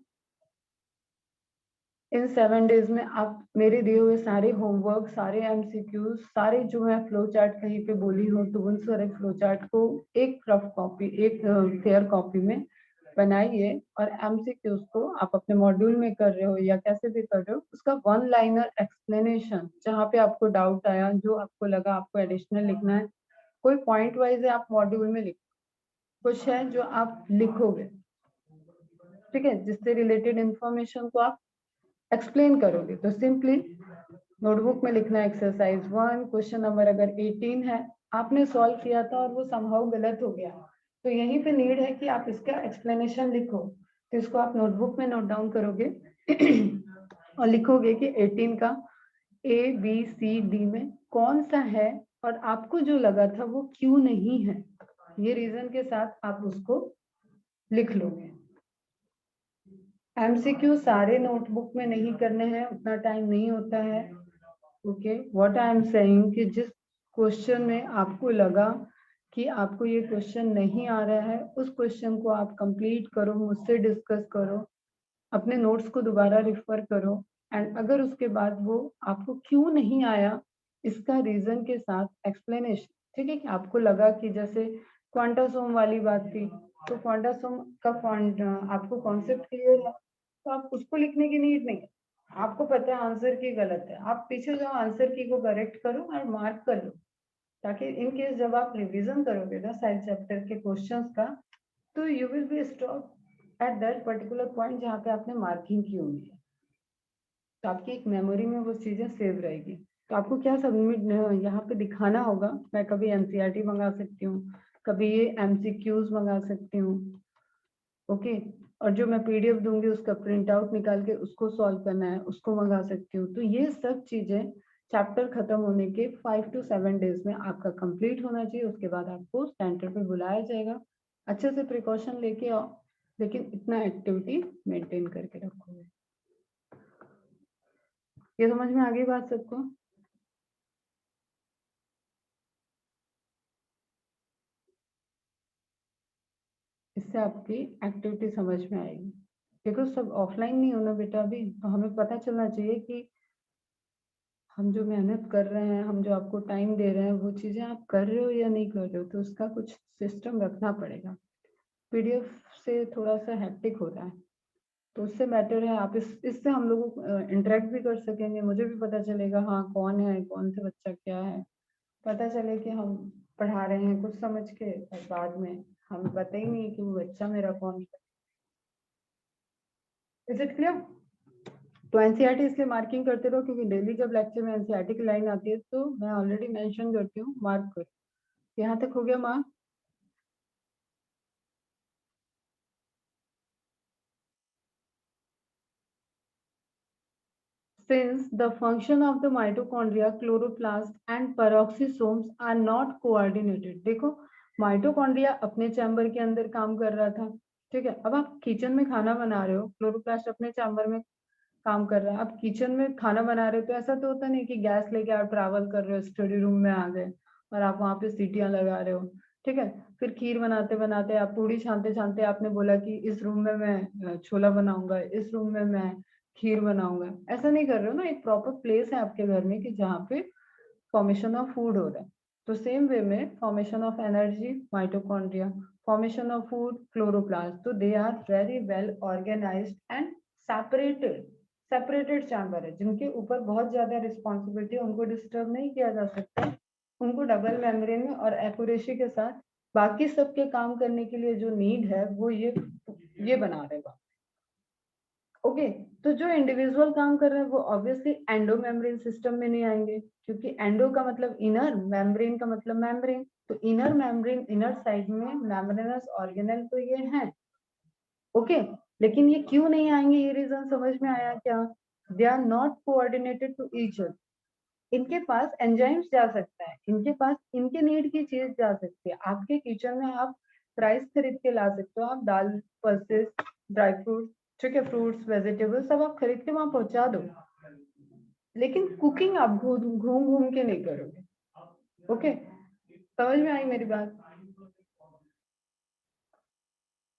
इन 7 डेज में आप मेरे दिए हुए सारे होमवर्क, सारे एमसीक्यूज, सारे जो मैं फ्लो चार्ट कहीं पे बोली हूँ तो उन सारे फ्लो चार्ट को एक रफ कॉपी, एक फेयर कॉपी में बनाइए, और एमसीक्यूज को आप अपने मॉड्यूल में कर रहे हो या कैसे भी कर रहे हो, उसका 1 लाइनर एक्सप्लेनेशन, जहाँ पे आपको डाउट आया, जो आपको लगा आपको एडिशनल लिखना है, कोई पॉइंट वाइज है आप मॉड्यूल में लिखो, कुछ है जो आप लिखोगे, ठीक है, जिससे रिलेटेड इंफॉर्मेशन को आप एक्सप्लेन करोगे। तो सिंपली नोटबुक में लिखना एक्सरसाइज 1, क्वेश्चन नंबर अगर 18 है, आपने सॉल्व किया था और वो समहाउ गलत हो गया, तो यहीं पे नीड है कि आप इसका एक्सप्लेनेशन लिखो। तो इसको आप नोटबुक में नोट डाउन करोगे और लिखोगे कि 18 का ए बी सी डी में कौन सा है, और आपको जो लगा था वो क्यों नहीं है, ये रीजन के साथ आप उसको लिख लोगे। एमसीक्यू सारे नोटबुक में नहीं करने हैं, उतना टाइम नहीं होता है। Okay, what I am saying कि जिस क्वेश्चन में आपको लगा कि आपको ये क्वेश्चन नहीं आ रहा है, उस क्वेश्चन को आप कंप्लीट करो, मुझसे डिस्कस करो, अपने नोट्स को दोबारा रिफर करो, एंड अगर उसके बाद वो आपको क्यों नहीं आया इसका रीजन के साथ एक्सप्लेनेशन, ठीक है, कि आपको लगा कि जैसे क्वांटासोम वाली बात थी, तो क्वांटासोम का आपको कॉन्सेप्ट क्लियर है, तो आप उसको लिखने की नीड नहीं है, आपको पता है आंसर की गलत है, आप पीछे जाओ आंसर की को करेक्ट करो और मार्क कर लो, ताकि इन केस जब आप रिवीजन करोगे ना साइंस चैप्टर के क्वेश्चंस का, तो you will be stop at that particular point जहाँ पे आपने मार्किंग की हुई है, तो आपकी एक मेमोरी में वो चीजें सेव रहेगी। तो आपको क्या सबमिट यहाँ पे दिखाना होगा, मैं कभी एनसीईआरटी मंगा सकती हूँ, कभी ये एमसीक्यूज मंगा सकती हूँ, ओके। और जो मैं पीडीएफ दूंगी उसका प्रिंट आउट निकाल के उसको सॉल्व करना है, उसको मंगा सकती हूँ। तो ये सब चीजें चैप्टर खत्म होने के 5 to 7 डेज में आपका कंप्लीट होना चाहिए। उसके बाद आपको सेंटर पे बुलाया जाएगा। अच्छे से प्रिकॉशन लेके आओ, लेकिन इतना एक्टिविटी मेंटेन करके रखोगे। ये समझ में आ गई बात सबको? इससे आपकी एक्टिविटी समझ में आएगी। देखो सब ऑफलाइन नहीं होना बेटा अभी, तो हमें पता चलना चाहिए कि हम जो मेहनत कर रहे हैं, हम जो आपको टाइम दे रहे हैं, वो चीजें आप कर रहे हो या नहीं कर रहे हो, तो उसका कुछ सिस्टम रखना पड़ेगा। पीडीएफ से थोड़ा सा हैक्टिक होता है, तो उससे बेटर है आप इससे हम लोग इंटरेक्ट भी कर सकेंगे, मुझे भी पता चलेगा हाँ कौन है, कौन सा बच्चा क्या है, पता चले कि हम पढ़ा रहे हैं कुछ समझ के और बाद में हमें पता ही नहीं कि वो बच्चा मेरा कौन है। Is it clear? तो एनसीईआरटी इसलिए मार्किंग करते रहो, क्योंकि डेली जब लेक्चर में एनसीईआरटी की लाइन आती है तो मैं ऑलरेडी मेंशन करती हूँ, मार्क करो। यहाँ तक हो गया mark? Since the function of the mitochondria, chloroplast and peroxisomes are not coordinated। देखो माइटोकॉन्ड्रिया अपने चैम्बर के अंदर काम कर रहा था, ठीक है। अब आप किचन में खाना बना रहे हो, क्लोरोप्लास्ट अपने चैम्बर में काम कर रहा है। आप किचन में खाना बना रहे हो तो ऐसा तो होता नहीं कि गैस लेके आप ट्रैवल कर रहे हो, स्टडी रूम में आ गए और आप वहां पे सीटियां लगा रहे हो, ठीक है। फिर खीर बनाते बनाते, आप पूड़ी छानते छानते आपने बोला कि इस रूम में मैं छोला बनाऊंगा, इस रूम में मैं खीर बनाऊंगा। ऐसा नहीं कर रहे हो ना, एक प्रॉपर प्लेस है आपके घर में कि जहाँ पे फॉर्मेशन ऑफ फूड हो रहा है। तो सेम वे में formation of energy mitochondria, formation of food chloroplast, तो they are very well organised and separated. Separated chamber है जिनके ऊपर बहुत ज्यादा रिस्पॉन्सिबिलिटी, उनको डिस्टर्ब नहीं किया जा सकता। उनको डबल मेम्ब्रेन में और एक्यूरेसी के साथ बाकी सबके काम करने के लिए जो नीड है वो ये बना देगा। ओके। तो जो इंडिविजुअल काम कर रहे हैं वो ऑब्वियसली एंडो मेम्ब्रेन सिस्टम में नहीं आएंगे, क्योंकि एंडो का मतलब इनर, मेम्ब्रेन का मतलब मेम्ब्रेन। तो इनर मेम्ब्रेन, इनर साइड में मेम्ब्रेनस ऑर्गेनेल तो ये है, ओके। लेकिन ये क्यों नहीं आएंगे, ये रीजन समझ में आया क्या? They are not coordinated to each other. इनके पास एंजाइम्स जा सकता है, इनके पास इनके नीड की चीज जा सकती है। आपके किचन में आप राइस खरीद के ला सकते हो, आप दाल, पल्सेस, ड्राई फ्रूट्स, ठीक है, फ्रूट्स, वेजिटेबल्स सब आप खरीद के वहां पहुंचा दो, लेकिन कुकिंग आप घूम घूम घूम के नहीं करोगे। ओके, समझ में आई मेरी बात?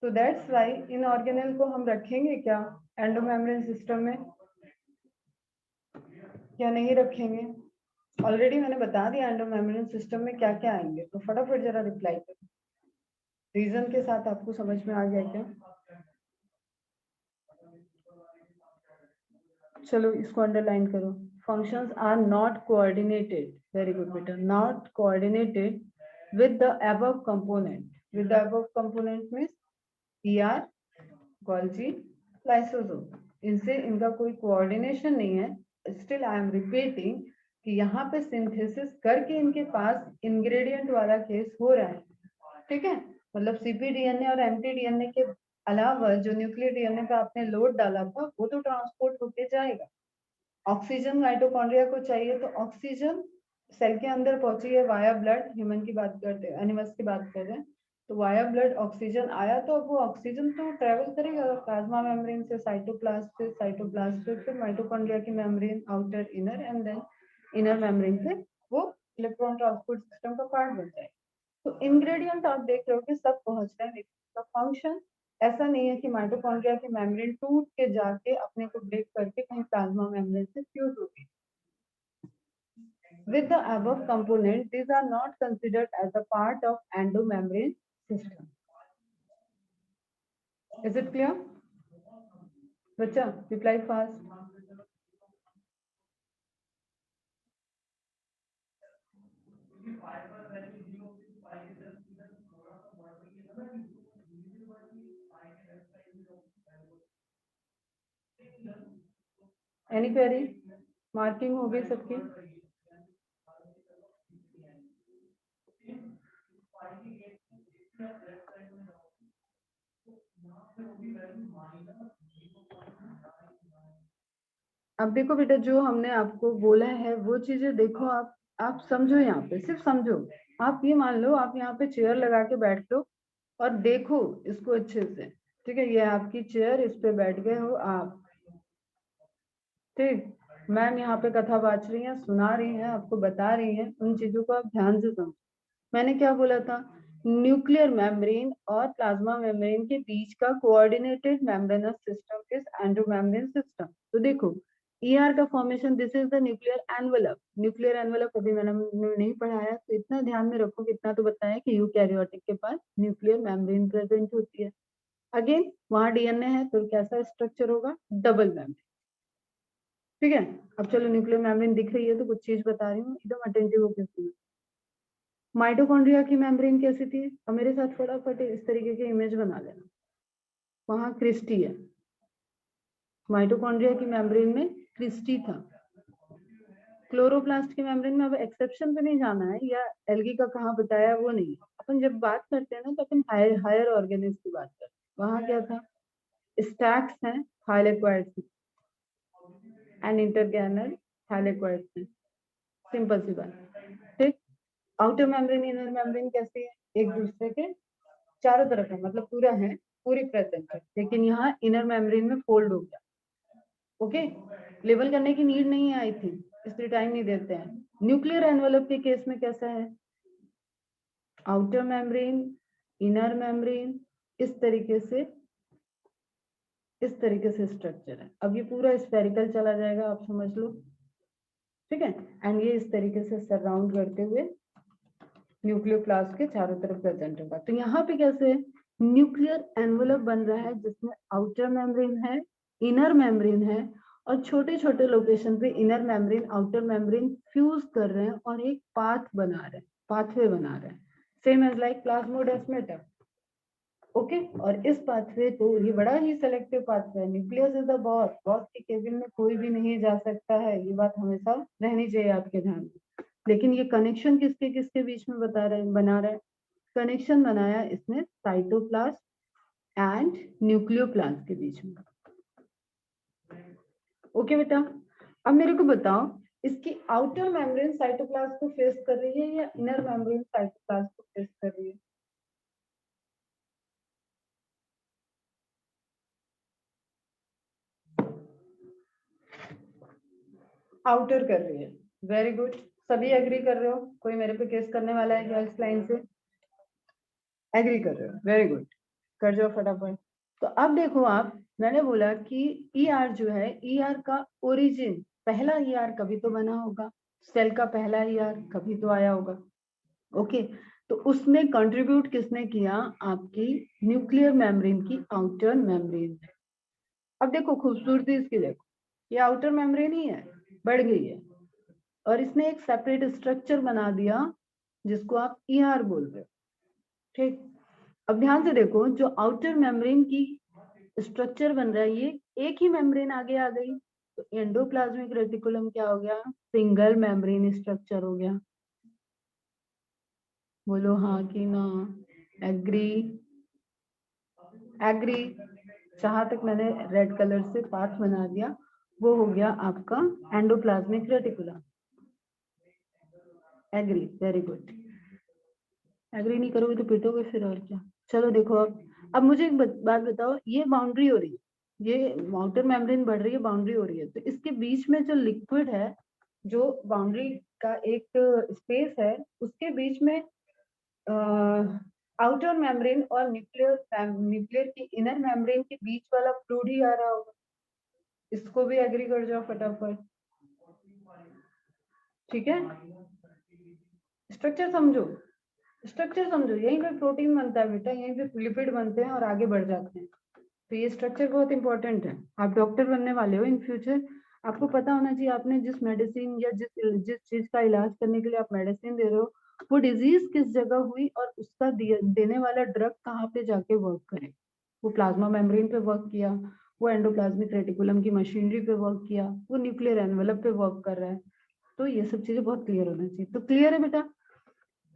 तो दैट्स वाई इन ऑर्गेनेल को हम रखेंगे क्या एंडोमेम्ब्रेन सिस्टम में, या नहीं रखेंगे? ऑलरेडी मैंने बता दिया एंडोमेम्ब्रेन सिस्टम में क्या क्या आएंगे, तो फटाफट जरा रिप्लाई करो। रीजन के साथ आपको समझ में आ गया क्या? चलो इसको अंडरलाइन करो। Functions are not coordinated, very good बेटा, not coordinated with the above component. With the above component means ER, Golgi, lysosome. इनसे इनका कोई कोऑर्डिनेशन नहीं है। स्टिल आई एम रिपीटिंग कि यहाँ पे सिंथेसिस करके इनके पास इंग्रेडिएंट वाला केस हो रहा है, ठीक है। मतलब सीपीडीएनए और एमटीडीएनए के अलावा जो न्यूक्लियर डीएनए पे आपने लोड डाला था वो तो ट्रांसपोर्ट होके जाएगा। ऑक्सीजन माइटोकॉन्ड्रिया को चाहिए, तो ऑक्सीजन सेल के अंदर पहुंची है वाया ब्लड। ह्यूमन की बात करते हैं, एनिमल्स की बात कर रहे हैं, तो वाया ब्लड ऑक्सीजन आया, तो अब वो ऑक्सीजन तो ट्रेवल करेगा प्लाज्मा मेम्ब्रेन से साइटोप्लाज्म से, साइटोप्लाज्म से फिर माइटोकॉन्ड्रिया की membrane, outer, inner, and then inner membrane से वो इलेक्ट्रॉन ट्रांसपोर्ट सिस्टम का पार्ट बन जाएगा। तो इंग्रेडिएंट आप देख रहे हो कि सब पहुंच रहे हैं, लेकिन फंक्शन ऐसा नहीं है कि माइटोकॉन्ड्रिया की मेम्ब्रेन टूट के जाके अपने को ब्रेक करके कहीं प्लाज्मा मेम्ब्रेन से फ्यूज होगी। With the above component, these are not considered as a part of endomembrane system. Is it clear? बच्चा reply fast. Any query? Marking हो गई सबकी? अब देखो बेटा, जो हमने आपको बोला है वो चीजें देखो, आप समझो, यहाँ पे सिर्फ समझो। आप ये मान लो, आप यहाँ पे चेयर लगा के बैठ लो और देखो इसको अच्छे से। ठीक है, ये आपकी चेयर, इस पे बैठ गए हो आप। ठीक, मैम यहाँ पे कथा बाँच रही है, सुना रही है, आपको बता रही है, उन चीजों को आप ध्यान से समझो। मैंने क्या बोला था? न्यूक्लियर मेम्ब्रेन और प्लाज्मा मेम्ब्रेन के बीच का coordinated membranes system is endomembrane system. तो देखो, ईआर का formation, this is the nuclear envelope. Nuclear envelope अभी मैंने नहीं पढ़ाया, तो इतना ध्यान में रखो, कितना तो बताया कि यूकैरियोटिक के पास न्यूक्लियर मेम्ब्रेन प्रेजेंट होती है। अगेन वहां डीएनए है, तो कैसा स्ट्रक्चर होगा? Double membrane. ठीक है, अब चलो, न्यूक्लियर मेम्ब्रेन दिख रही है तो कुछ चीज बता रही हूँ, एकदम अटेंटिव होकर सुनो। माइटोकॉन्ड्रिया की मेम्ब्रेन कैसी थी? अब मेरे साथ फटाफट इस तरीके की इमेज बना लेना। वहां क्रिस्टी है, माइटोकॉन्ड्रिया की मेम्ब्रेन में क्रिस्टी था। क्लोरोप्लास्ट की मेम्ब्रेन में अब एक्सेप्शन पे नहीं जाना है, या एल्गी का कहाँ बताया वो नहीं। अपन जब बात करते हैं ना, तो अपन हायर ऑर्गेनिज की बात करते हैं। वहां क्या था? स्टैक्स हैं, थाइलेक्वाइड्स एंड इंटरगैनल थाइलेक्वाइड्स। सिंपल सी बात। ठीक, आउटर मेम्ब्रेन इनर मेम्ब्रेन कैसी है? एक दूसरे के चारों तरफ है, मतलब पूरा है, पूरी प्रेजेंट है, लेकिन यहाँ इनर मेम्ब्रेन में फोल्ड हो गया। ओके, लेबल करने की नीड नहीं है आई थिंक, इसलिए टाइम नहीं देते हैं। न्यूक्लियर एनवेलप के केस में कैसा है? आउटर मेम्ब्रेन, इनर मेम्ब्रेन, इस तरीके से स्ट्रक्चर है। अब ये पूरा स्फेरिकल चला जाएगा, आप समझ लो। ठीक है, एंड ये इस तरीके से सराउंड करते हुए न्यूक्लियोप्लास्ट के चारों तरफ प्रेजेंट होगा। तो यहाँ पे कैसे न्यूक्लियर एनवेलप बन रहा है, जिसमें आउटर मेम्ब्रेन है, इनर मेम्ब्रेन है, और छोटे छोटे लोकेशन पे inner membrane outer membrane fuse कर रहे हैं और एक पाथ बना रहे हैं, पाथवे बना रहे हैं, same as like plasmodesmata. Okay, और इस पाथवे को, ये बड़ा ही सेलेक्टिव पाथवे है। Nucleus is the boss, boss के केबिन में कोई भी नहीं जा सकता है, ये बात हमेशा रहनी चाहिए आपके ध्यान में। लेकिन ये कनेक्शन किसके किसके बीच में बना रहा है? कनेक्शन बनाया इसने साइटोप्लाज्म एंड न्यूक्लियोप्लाज्म के बीच में। ओके बेटा, अब मेरे को बताओ, इसकी आउटर मेम्ब्रेन साइटोप्लाज्म को फेस कर रही है या इनर मेम्ब्रेन साइटोप्लाज्म को फेस कर रही है? आउटर कर रही है। वेरी गुड, सभी एग्री कर रहे हो? कोई मेरे पे केस करने वाला है क्या इस लाइन से? एग्री कर रहे हो, वेरी गुड, कर जाओ फटाफट। तो अब देखो आप, मैंने बोला कि ईआर जो है, ईआर का ओरिजिन, पहला ईआर कभी तो बना होगा, सेल का पहला ईआर कभी तो आया होगा। ओके, तो उसमें कंट्रीब्यूट किसने किया? आपकी न्यूक्लियर मेम्ब्रेन की आउटर मेम्ब्रेन ने। अब देखो खूबसूरती इसकी, देखो ये आउटर मेम्ब्रेन ही है, बढ़ गई है, और इसने एक सेपरेट स्ट्रक्चर बना दिया जिसको आप ईआर बोल रहे हो। ठीक, अब ध्यान से देखो, जो आउटर मेम्ब्रेन की स्ट्रक्चर बन रहा है, ये एक ही मेम्ब्रेन आगे आ गई, तो एंडोप्लाज्मिक रेटिकुलम क्या हो गया? सिंगल मेम्ब्रेन स्ट्रक्चर हो गया। बोलो हाँ कि ना? एग्री? एग्री? जहां तक मैंने रेड कलर से पाथ बना दिया, वो हो गया आपका endoplasmic reticulum. Agree? Very good. Agree नहीं करोगे तो पीटोगे फिर, और क्या। चलो देखो, अब मुझे एक बात बताओ, ये बाउंड्री हो रही है, ये आउटर मेम्ब्रेन बढ़ रही है, बाउंड्री हो रही है, तो इसके बीच में जो लिक्विड है, जो बाउंड्री का एक स्पेस है, उसके बीच में आउटर मेम्ब्रेन और न्यूक्लियर की इनर मेम्ब्रेन के बीच वाला फ्लूइड ही आ रहा होगा। इसको भी एग्री कर जाओ फटाफट। ठीक है, स्ट्रक्चर समझो, स्ट्रक्चर समझो, यहीं पे प्रोटीन बनता है बेटा, यहीं पे लिपिड बनते हैं और आगे बढ़ जाते हैं। तो ये स्ट्रक्चर बहुत इंपॉर्टेंट है। आप डॉक्टर बनने वाले हो इन फ्यूचर, आपको पता होना चाहिए, आपने जिस मेडिसिन या जिस चीज का इलाज करने के लिए आप मेडिसिन दे रहे हो, वो डिजीज किस जगह हुई और उसका देने वाला ड्रग कहाँ पे जाके वर्क करे। वो प्लाज्मा मेम्ब्रेन पे वर्क किया, वो एंडोप्लाज्मिक रेटिकुलम की मशीनरी पे वर्क किया, वो न्यूक्लियर एनवेलप पे वर्क कर रहा है। तो ये सब चीजें बहुत क्लियर होना चाहिए। तो क्लियर है बेटा?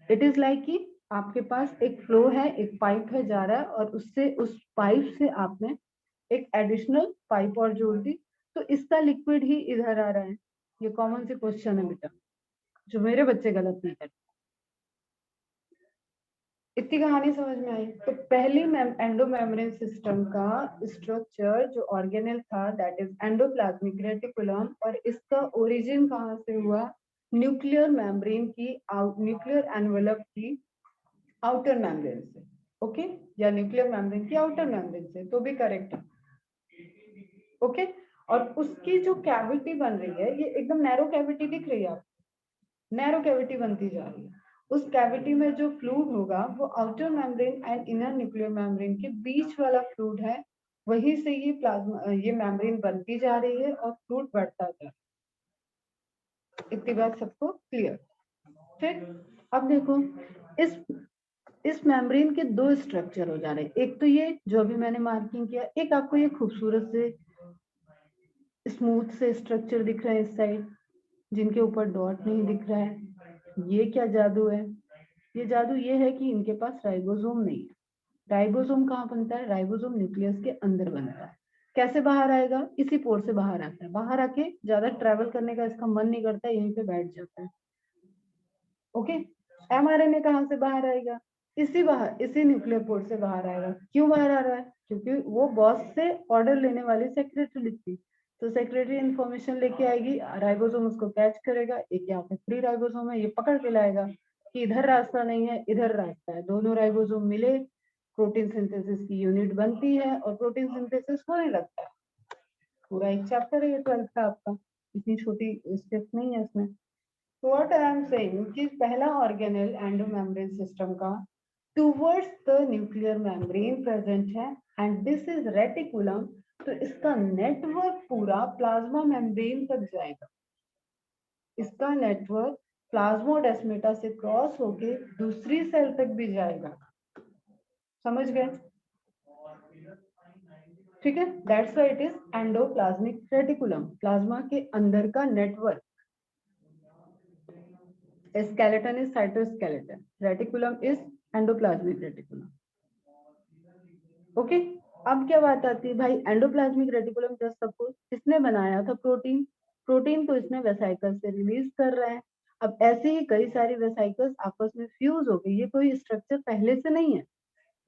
इट इज लाइक कि आपके पास एक फ्लो है, एक पाइप है जा रहा है, और उससे उस पाइप से आपने एक एडिशनल पाइप और जोड़ दी, तो इसका लिक्विड ही इधर आ रहा है। ये कॉमन सी क्वेश्चन है बेटा, जो मेरे बच्चे गलत नहीं करते। इतनी कहानी समझ में आई? तो पहली एंडो मेम्ब्रेन सिस्टम का स्ट्रक्चर जो ऑर्गेनेल था दैट इज एंडोप्लाज्मिक रेटिकुलम, और इसका ओरिजिन कहाँ से हुआ? न्यूक्लियर मेम्ब्रेन की न्यूक्लियर एनवेलप की आउटर मेम्ब्रेन से, ओके, या न्यूक्लियर मेम्ब्रेन की आउटर मेम्ब्रेन से, तो भी करेक्ट है, ओके। और उसकी जो कैविटी बन रही है, ये एकदम नैरो कैविटी दिख रही है आपको, नैरो कैविटी बनती जा रही है। उस कैविटी में जो फ्लूइड होगा वो outer membrane and inner nuclear membrane के बीच वाला फ्लूइड है, वहीं से ये प्लाज्मा, ये मेम्ब्रेन बनती जा रही है और फ्लूइड बढ़ता जा रहा है। इतनी बात सबको क्लियर? ठीक, अब देखो इस मेम्ब्रेन के दो स्ट्रक्चर हो जा रहे हैं। एक तो ये जो अभी मैंने मार्किंग किया, एक आपको ये खूबसूरत से स्मूथ से स्ट्रक्चर दिख रहा है इस साइड, जिनके ऊपर डॉट नहीं दिख रहा है। ये क्या जादू है? ये जादू ये है कि इनके पास राइबोसोम नहीं है। राइबोसोम कहाँ बनता है? राइबोसोम न्यूक्लियस के अंदर बनता है। कैसे बाहर आएगा? इसी पोर से बाहर आता है। बाहर आके ज्यादा ट्रेवल करने का इसका मन नहीं करता है, यहीं पे बैठ जाता है, ओके। एमआरएनए कहाँ से बाहर आएगा? इसी न्यूक्लियर पोर्ट से बाहर आएगा। क्यों बाहर आ रहा है? क्योंकि वो बॉस से ऑर्डर लेने वाली सेक्रेटरी लिखती, तो सेक्रेटरी इंफॉर्मेशन लेके आएगी, राइबोसोम उसको कैच करेगा, एक यहाँ पे फ्री राइबोसोम है, ये पकड़ के लाएगा कि इधर रास्ता नहीं है, इधर रास्ता है। दोनों राइबोसोम मिले, प्रोटीन सिंथेसिस की यूनिट बनती है और प्रोटीन सिंथेसिस होने लगता है। पूरा एक चैप्टर है ये 12th का आपका, इतनी छोटी स्टेप नहीं है इसमें। So what I am saying कि पहला ऑर्गेनेल एंडोमेम्ब्रेन सिस्टम का towards the nuclear membrane present है एंड दिस इज रेटिकुलम, तो इसका नेटवर्क पूरा प्लाज्मा मेम्ब्रेन तक जाएगा। इसका नेटवर्क प्लाज्मोडेस्माटा से क्रॉस होके दूसरी सेल तक भी जाएगा। समझ गए? ठीक है, that's why it is endoplasmic reticulum, plasma के अंदर का network. Skeleton is cytoskeleton. Reticulum is endoplasmic reticulum. Okay, अब क्या बात आती है भाई? एंडोप्लाज्मिक रेटिकुलम जस्ट सपोज इसने बनाया था प्रोटीन, प्रोटीन को इसने वेसाइकल से रिलीज कर रहा है। अब ऐसे ही कई सारी वेसाइकल्स आपस में फ्यूज हो गई, ये कोई स्ट्रक्चर पहले से नहीं है,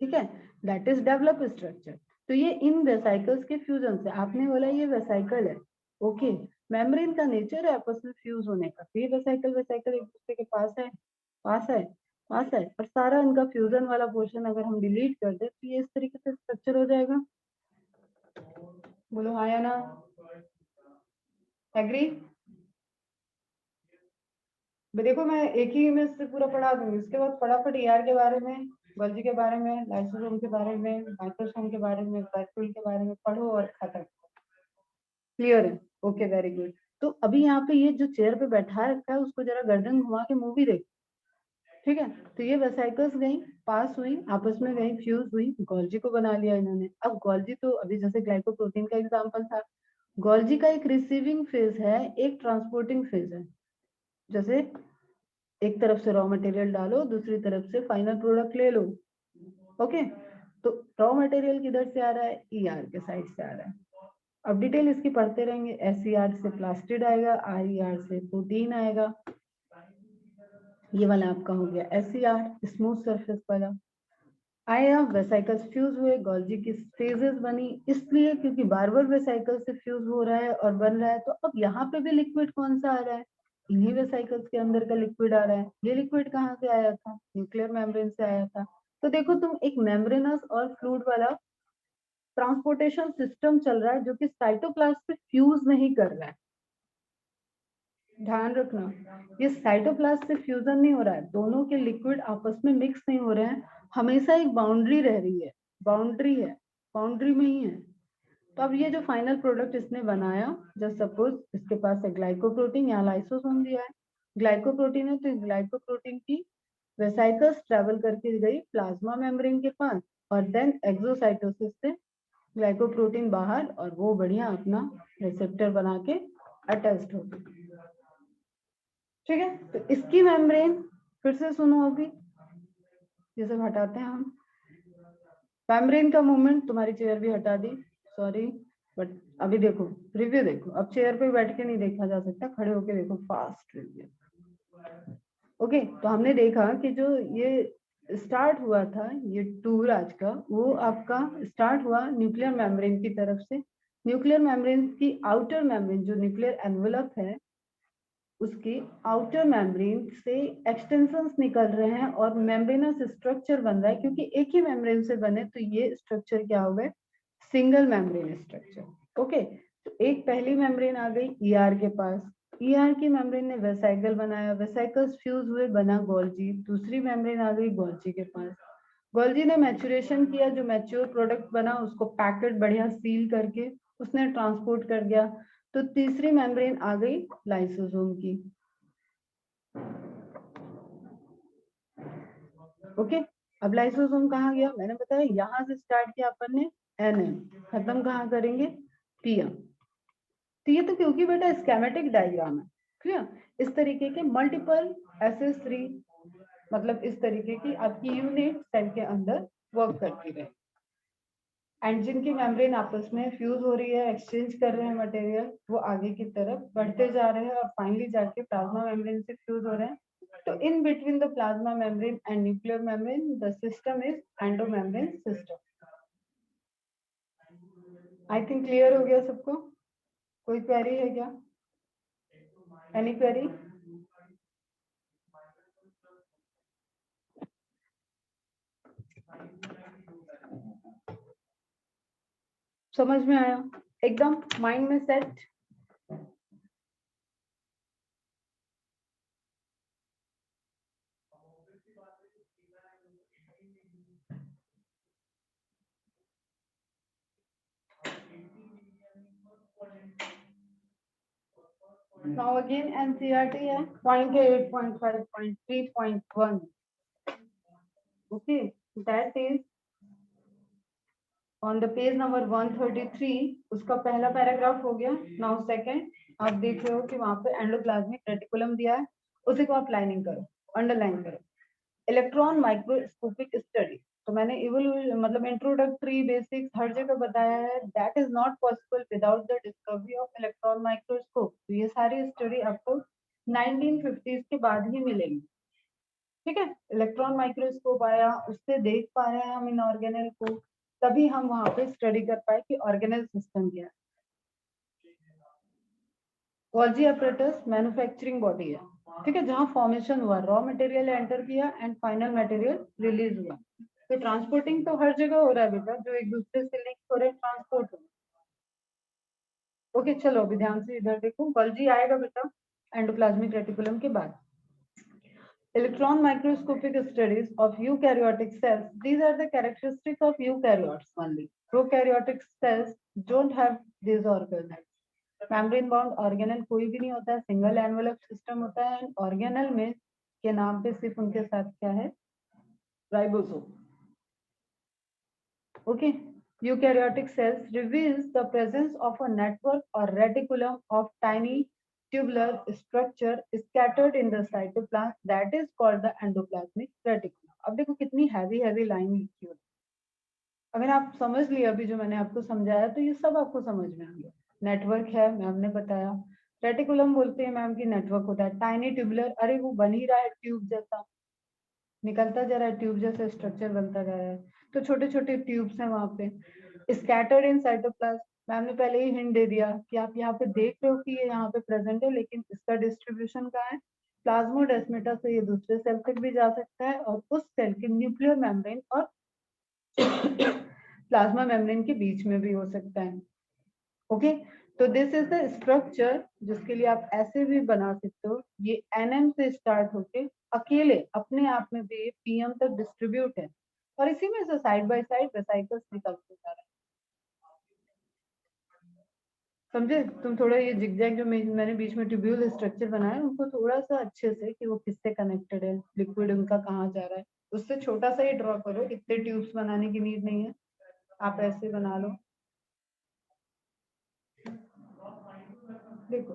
ठीक है, दैट इज डेवलप स्ट्रक्चर। तो ये इन वेसाइकल्स के फ्यूजन से, आपने बोला ये वेसाइकल है, ओके, मेम्ब्रेन का नेचर है आपस में फ्यूज होने का, तो ये वेसाइकल वेसाइकल एक दूसरे के पास है, पास है, पास है, और सारा इनका फ्यूजन वाला पोर्शन अगर हम डिलीट कर दे तो ये इस तरीके से स्ट्रक्चर हो जाएगा। बोलो हाँ या ना? एग्री? देखो मैं एक ही इमेज से पूरा पढ़ा दूंगी, इसके बाद फटाफट ईआर के बारे में, गोल्जी के बारे में, लाइसोसोम के बारे में, माइक्रोसोम के बारे में, बैक्टीरियल के बारे में पढ़ो और खत्म। क्लियर है? Okay, very good. तो अभी यहाँ पे ये जो चेयर पे बैठा रखा है उसको जरा गर्दन घुमा के मूवी देख, ठीक है। तो ये वेसाइकल्स गई, पास हुई, आपस में गई, फ्यूज हुई, गोल्जी को बना लिया इन्होंने। अब गोल्जी तो अभी जैसे ग्लाइकोप्रोटीन का एग्जांपल था, गोल्जी का एक रिसीविंग फेज है, एक ट्रांसपोर्टिंग फेज है। जैसे एक तरफ से रॉ मटेरियल डालो, दूसरी तरफ से फाइनल प्रोडक्ट ले लो, ओके। तो रॉ मटेरियल किधर से आ रहा है? ईआर के साइड से आ रहा है। अब डिटेल इसकी पढ़ते रहेंगे। एसईआर से प्लास्टिड आएगा, आरईआर से प्रोटीन आएगा। ये वाला आपका हो गया एसईआर, स्मूथ सरफेस वाला आया। वेसाइकल्स फ्यूज हुए, गोल्जी की फेजेस बनी, इसलिए क्योंकि बार बार वेसाइकल से फ्यूज हो रहा है और बन रहा है। तो अब यहाँ पे भी लिक्विड कौन सा आ रहा है? इन्हीं वेसाइकल्स के अंदर का लिक्विड आ रहा है। ये लिक्विड कहाँ से आया था? न्यूक्लियर मेम्ब्रेन से आया था। तो देखो तुम, एक मेम्ब्रेनस और फ्लूइड वाला ट्रांसपोर्टेशन सिस्टम चल रहा है जो कि साइटोप्लाज्म से फ्यूज नहीं कर रहा है। ध्यान रखना, ये साइटोप्लाज्म से फ्यूजन नहीं हो रहा है, दोनों के लिक्विड आपस में मिक्स नहीं हो रहे हैं, हमेशा एक बाउंड्री रह रही है, बाउंड्री है, बाउंड्री में ही है। तो अब ये जो फाइनल प्रोडक्ट इसने बनाया, जस्ट सपोज इसके पास है ग्लाइकोप्रोटीन, यहाँ लाइसोसोम दिया है, ग्लाइकोप्रोटीन है, तो ग्लाइकोप्रोटीन की वेसाइकल्स ट्रेवल करके गई प्लाज्मा मेम्ब्रेन के पास, और देन एक्सोसाइटोसिस से ग्लाइकोप्रोटीन बाहर, और वो बढ़िया अपना रिसेप्टर बना के अटैच्ड हो गई। ठीक है, तो इसकी मेम्ब्रेन फिर से सुनो अभी, ये सब हटाते हैं हम। मेम्ब्रेन का मूवमेंट, तुम्हारी चेयर भी हटा दी, सॉरी, बट अभी देखो रिव्यू देखो, अब चेयर पे बैठ के नहीं देखा जा सकता, खड़े होके देखो, फास्ट रिव्यू। ओके, तो हमने देखा कि जो ये स्टार्ट हुआ था ये टूर आज का, वो आपका स्टार्ट हुआ न्यूक्लियर मेम्ब्रेन की तरफ से। न्यूक्लियर मेम्ब्रेन की आउटर मेम्ब्रेन जो न्यूक्लियर एनवेलप है, उसके आउटर मेम्ब्रेन से एक्सटेंशंस निकल रहे हैं और मेम्ब्रेनस स्ट्रक्चर बन रहा है, क्योंकि एक ही मेम्ब्रेन से बने तो ये स्ट्रक्चर क्या हो गए, सिंगल मेम्ब्रेन स्ट्रक्चर। ओके, तो एक पहली मेम्ब्रेन आ गई ईआर के पास, ईआर की मेम्ब्रेन ने वेसाइकल बनाया, वेसाइकल्स फ्यूज हुए, बना गोल्जी। दूसरी मेम्ब्रेन आ गई गोल्जी के पास, गोल्जी ने मैच्योरेशन किया, जो मैच्योर प्रोडक्ट बना उसको पैकेट बढ़िया सील करके उसने ट्रांसपोर्ट कर दिया। तो तीसरी मेम्ब्रेन आ गई लाइसोसोम की। ओके, अब लाइसोसोम कहाँ गया, मैंने बताया यहां से स्टार्ट किया अपन ने एनएम, खत्म कहाँ करेंगे, पीएम। तो ये तो क्योंकि बेटा स्केमेटिक डायग्राम है, क्लियर। इस तरीके के मल्टीपल SS3, मतलब इस तरीके की आपकी यूनिट सेल के अंदर वर्क करती रहे, एंड जिनकी मेम्ब्रेन आपस में फ्यूज हो रही है, एक्सचेंज कर रहे हैं मटेरियल, वो आगे की तरफ बढ़ते जा रहे हैं और फाइनली जाके प्लाज्मा मेम्ब्रेन से फ्यूज हो रहे हैं। तो in between the plasma membrane and nuclear membrane, the system is endomembrane system. I think clear हो गया सबको? कोई क्वेरी है क्या? Any query? समझ में आया? एकदम माइंड में सेट? Now again NCERT है, point 8, point 5, point 3, point 1. Okay, that is on the page number 133, उसका पहला पैराग्राफ हो गया। नाउ सेकंड, आप देख रहे हो कि वहां पे एंडोप्लाज्मिक रेटिकुलम दिया है, उसी को आप लाइनिंग करो, अंडरलाइन करो। इलेक्ट्रॉन माइक्रोस्कोपिक स्टडी, तो मैंने इवोल्यूशन मतलब इंट्रोडक्टरी बेसिक्स हर जगह बताया है, that is not possible without the discovery of electron microscope. तो ये सारी स्टडी आपको 1950s के बाद ही मिलेंगी, ठीक है। इलेक्ट्रॉन माइक्रोस्कोप आया, उससे देख पा रहे हैं हम इन ऑर्गेनेल को, तभी हम वहां पे स्टडी कर पाए कि ऑर्गेनेल सिस्टम क्या है। गोल्जी apparatus मैन्युफैक्चरिंग बॉडी है, ठीक है, जहां फॉर्मेशन हुआ, रॉ मटेरियल एंटर किया एंड फाइनल मटेरियल रिलीज हुआ। तो ट्रांसपोर्टिंग तो हर जगह हो रहा है बेटा, जो एक दूसरे से लिंक हो रहे हैं, ट्रांसपोर्ट हो। ओके, चलो अभी ध्यान से इधर देखो, गोल्जी आएगा बेटा एंडोप्लाज्मिक रेटिकुलम के बाद। Electron microscopic studies of eukaryotic cells. These are the characteristics of eukaryotes only. Prokaryotic cells don't have these organelles. Membrane bound organelle कोई भी नहीं होता है, सिंगल एनवेलप सिस्टम होता है। ऑर्गेनल में के नाम पे सिर्फ उनके साथ क्या है, ribosome. Okay, eukaryotic cells reveals the presence of a network or reticulum of tiny tubular structure scattered in the cytoplasm that is called the endoplasmic reticulum. अब देखो कितनी हैवी लाइन लिखी हुई। अगर आप समझ लिया अभी जो मैंने आपको समझाया, तो ये सब आपको समझ में आ गया। नेटवर्क है, मैम ने बताया। रेटिकुलम बोलते हैं मैम की नेटवर्क होता है, टाइनी ट्यूबुलर, अरे वो बन ही रहा है ट्यूब जैसा, निकलता जा रहा है, ट्यूब जैसा स्ट्रक्चर बनता जा रहा है, तो छोटे छोटे ट्यूब्स हैं वहां पे। स्कैटर्ड इन साइटोप्लाज्म, मैम ने पहले ही हिंट दे दिया कि आप यहाँ पे देख रहे हो कि ये यहाँ पे प्रेजेंट है, लेकिन इसका डिस्ट्रीब्यूशन कहाँ है, प्लाज्मोडेस्माटा से ये दूसरे सेल तक भी जा सकता है, और उस सेल के न्यूक्लियर मेम्ब्रेन और प्लाज्मा मेम्ब्रेन के बीच में भी हो सकता है। ओके, तो दिस इज द स्ट्रक्चर, जिसके लिए आप ऐसे भी बना सकते हो, ये एनएम से स्टार्ट होके अकेले अपने आप में भी पीएम तक डिस्ट्रीब्यूट है, और इसी में से साइड बाय साइड वेसाइकल्स निकलते जा रहे हैं। समझे? तुम थोड़ा ये जिगजैग जो मैंने बीच में ट्यूब्यूल स्ट्रक्चर बनाया, उनको थोड़ा सा अच्छे से कि वो किससे कनेक्टेड है, लिक्विड उनका कहाँ जा रहा है, उससे छोटा सा ही ड्रॉ करो, इतने ट्यूब्स बनाने की नीड नहीं है, आप ऐसे बना लो। देखो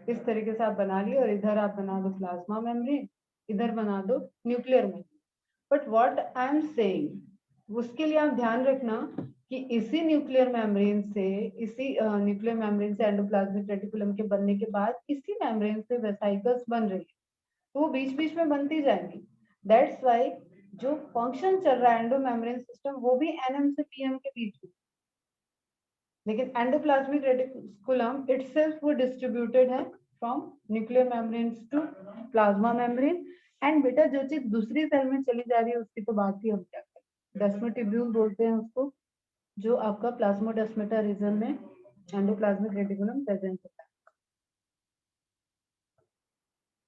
इस तरीके से आप बना लिए और इधर आप बना दो प्लाज्मा मेम्ब्रेन, इधर बना दो nuclear membrane. But what I am saying, उसके लिए आप ध्यान रखना कि इसी न्यूक्लियर मेम्ब्रेन से एंडोप्लाज्मिक रेटिकुलम के बनने के बाद इसी मेम्ब्रेन से वेसाइकल्स बन रही है, तो वो बीच बीच में बनती जाएंगी। दैट्स वाई जो फंक्शन चल रहा है एंडो मेम्ब्रेन सिस्टम वो भी एनएम से पीएम के बीच में, लेकिन एंडोप्लाज्मिक रेटिकुलम इटसेल्फ वो डिस्ट्रीब्यूटेड है from nuclear membranes to plasma membrane. And बेटा जो चीज दूसरी सेल में चली जा रही है उसकी तो बात ही हम क्या करें, डेस्मोटिब्यूल बोलते हैं उसको, जो आपका प्लाज्मोडेस्माटा रीजन में एंडोप्लाज्मिक रेटिकुलम प्रेजेंट होता है।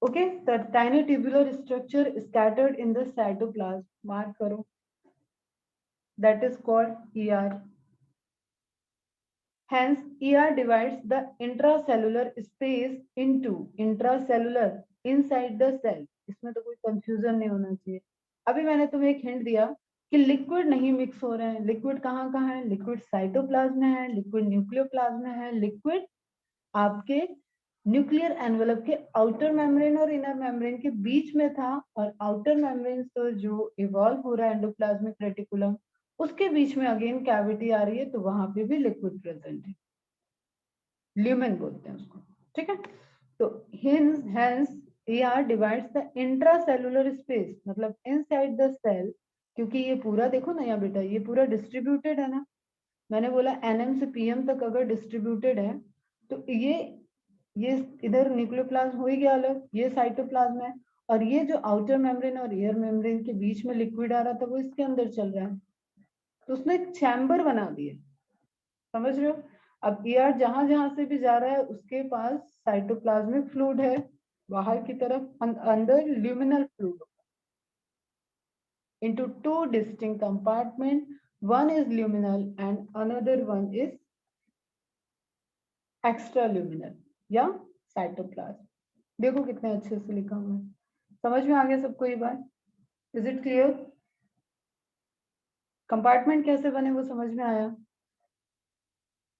Okay, the tiny tubular structure scattered in the cytoplasm, mark करो, that is called ER. Hence, ER divides the intracellular space into intracellular inside the cell. इसमें तो कोई कंफ्यूजन नहीं होना चाहिए। अभी मैंने तुम्हें एक हिंट दिया कि लिक्विड नहीं मिक्स हो रहे हैं। लिक्विड कहाँ कहाँ है? लिक्विड साइटोप्लाज्म में है, लिक्विड न्यूक्लियोप्लाज्म में है, लिक्विड आपके न्यूक्लियर एनवेलप के आउटर मेम्ब्रेन और इनर मेम्ब्रेन के बीच में था, और आउटर मेम्ब्रेन से जो इवॉल्व हो रहा है एंडोप्लाज्मिक रेटिकुलम उसके बीच में अगेन कैविटी आ रही है, तो वहां पे भी लिक्विड प्रेजेंट है, ल्यूमेन बोलते हैं उसको। ठीक है, तो hence ER divides the intracellular space, मतलब इनसाइड द सेल, क्योंकि ये पूरा देखो ना यहाँ बेटा, ये पूरा डिस्ट्रीब्यूटेड है ना, मैंने बोला एनएम से पीएम तक अगर डिस्ट्रीब्यूटेड है तो ये इधर न्यूक्लियोप्लाज्म हो ही गया अलग, ये साइटोप्लाज्म है, और ये जो आउटर मेम्ब्रेन और ईयर मेम्ब्रेन के बीच में लिक्विड आ रहा था वो इसके अंदर चल रहा है, तो उसने एक चैम्बर बना दिए, समझ रहे हो। अब ईआर जहां जहां से भी जा रहा है उसके पास साइटोप्लाज्मिक फ्लूइड है, बाहर की तरफ अंदर luminal fluid, into two distinct compartment, one is luminal and another one is extraluminal या साइटोप्लाज्म। देखो कितने अच्छे से लिखा हुआ है, समझ में आ गया सबको ये बात? Is it clear? कंपार्टमेंट कैसे बने वो समझ में आया?